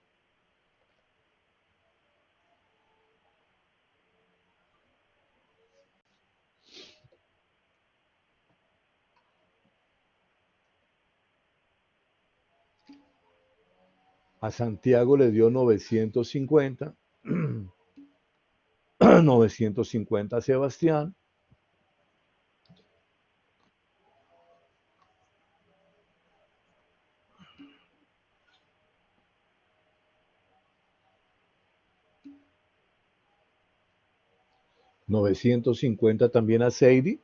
A Santiago le dio 950, 950 a Sebastián, $950 también a Seidi.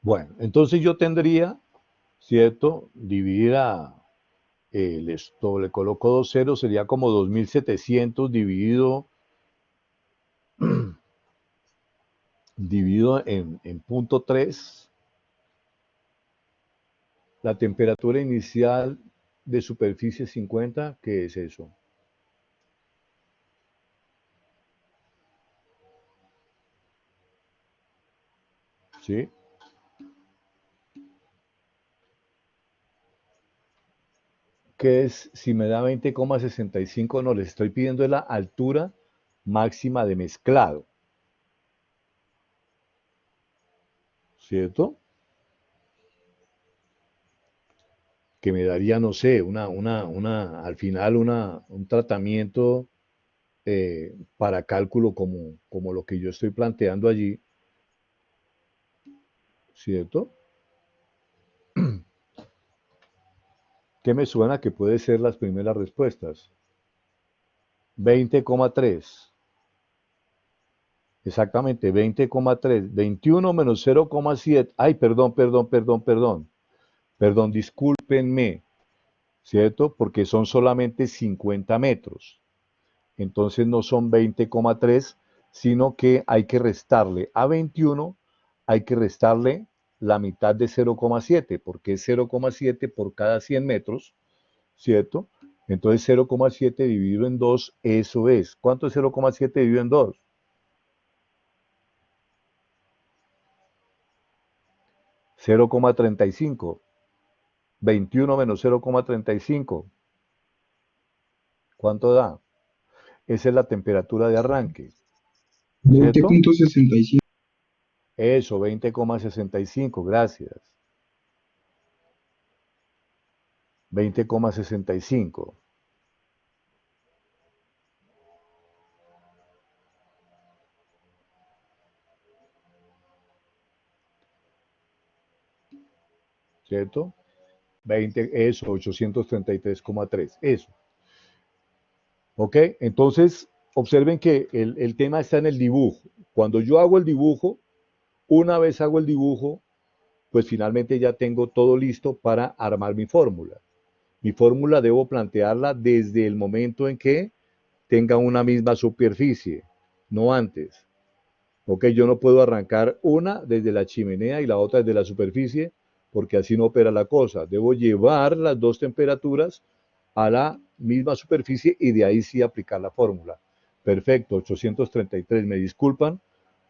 Bueno, entonces yo tendría, ¿cierto? Dividir a, esto le coloco 2 ceros, sería como 2.700 dividido divido en punto 3 la temperatura inicial de superficie 50, ¿qué es eso? ¿Sí? ¿Qué es? Si me da 20,65, no, les estoy pidiendo la altura máxima de mezclado, ¿cierto? Que me daría, no sé, al final un tratamiento para cálculo como lo que yo estoy planteando allí, ¿cierto? ¿Qué me suena que puede ser las primeras respuestas? 20,3. Exactamente, 20,3. 21 menos 0,7. Ay, perdón, discúlpenme, ¿cierto? Porque son solamente 50 metros. Entonces no son 20,3, sino que hay que restarle a 21, hay que restarle la mitad de 0,7, porque es 0,7 por cada 100 metros, ¿cierto? Entonces 0,7 dividido en 2, eso es. ¿Cuánto es 0,7 dividido en 2? 0,35. 21 menos 0,35. ¿Cuánto da? Esa es la temperatura de arranque, ¿cierto? 20,65. Eso, 20,65, gracias. 20,65. ¿Cierto? 20, eso, 833,3, eso. ¿Ok? Entonces, observen que el tema está en el dibujo. Cuando yo hago el dibujo, una vez hago el dibujo, pues finalmente ya tengo todo listo para armar mi fórmula. Mi fórmula debo plantearla desde el momento en que tenga una misma superficie, no antes. Ok, yo no puedo arrancar una desde la chimenea y la otra desde la superficie, porque así no opera la cosa. Debo llevar las dos temperaturas a la misma superficie y de ahí sí aplicar la fórmula. Perfecto, 833. Me disculpan,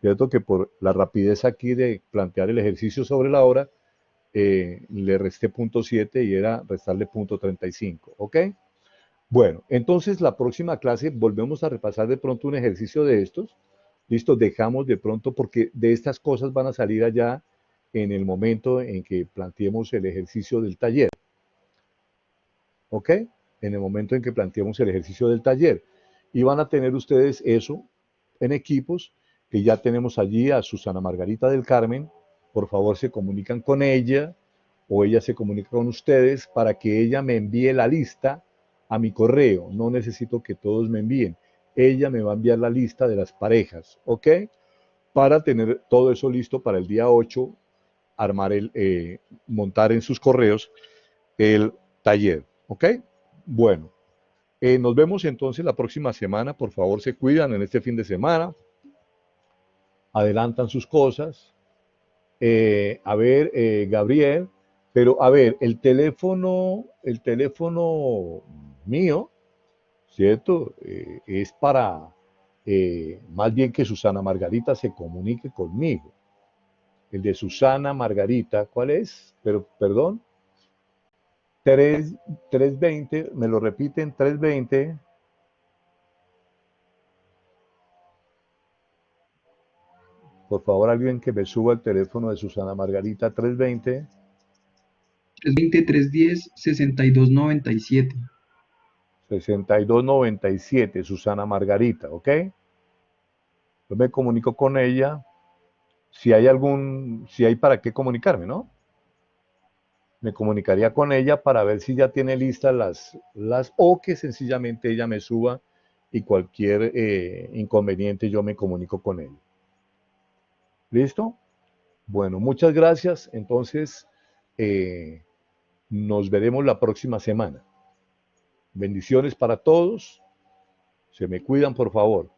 cierto que por la rapidez aquí de plantear el ejercicio sobre la hora, le resté punto 7 y era restarle punto 35. ¿Ok? Bueno, entonces la próxima clase volvemos a repasar de pronto un ejercicio de estos. Listo, dejamos de pronto porque de estas cosas van a salir allá en el momento en que planteemos el ejercicio del taller. ¿Ok? En el momento en que planteemos el ejercicio del taller. Y van a tener ustedes eso en equipos, que ya tenemos allí a Susana Margarita del Carmen. Por favor, se comunican con ella o ella se comunica con ustedes para que ella me envíe la lista a mi correo. No necesito que todos me envíen. Ella me va a enviar la lista de las parejas, ¿ok? Para tener todo eso listo para el día 8, armar montar en sus correos el taller, ¿ok? Bueno, nos vemos entonces la próxima semana. Por favor, se cuidan en este fin de semana, adelantan sus cosas. A ver, Gabriel, pero a ver, el teléfono mío, ¿cierto? Es para más bien que Susana Margarita se comunique conmigo. El de Susana Margarita, ¿cuál es? Pero, perdón, 3, 320, me lo repiten, 320. Por favor, alguien que me suba el teléfono de Susana Margarita, 320. 320-310-6297. 6297, Susana Margarita, ¿ok? Yo me comunico con ella, si hay para qué comunicarme, ¿no? Me comunicaría con ella para ver si ya tiene listas o que sencillamente ella me suba y cualquier inconveniente yo me comunico con ella. ¿Listo? Bueno, muchas gracias. Entonces, eh, nos veremos la próxima semana. Bendiciones para todos. Se me cuidan, por favor.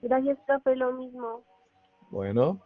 Gracias, profe, lo mismo. Bueno,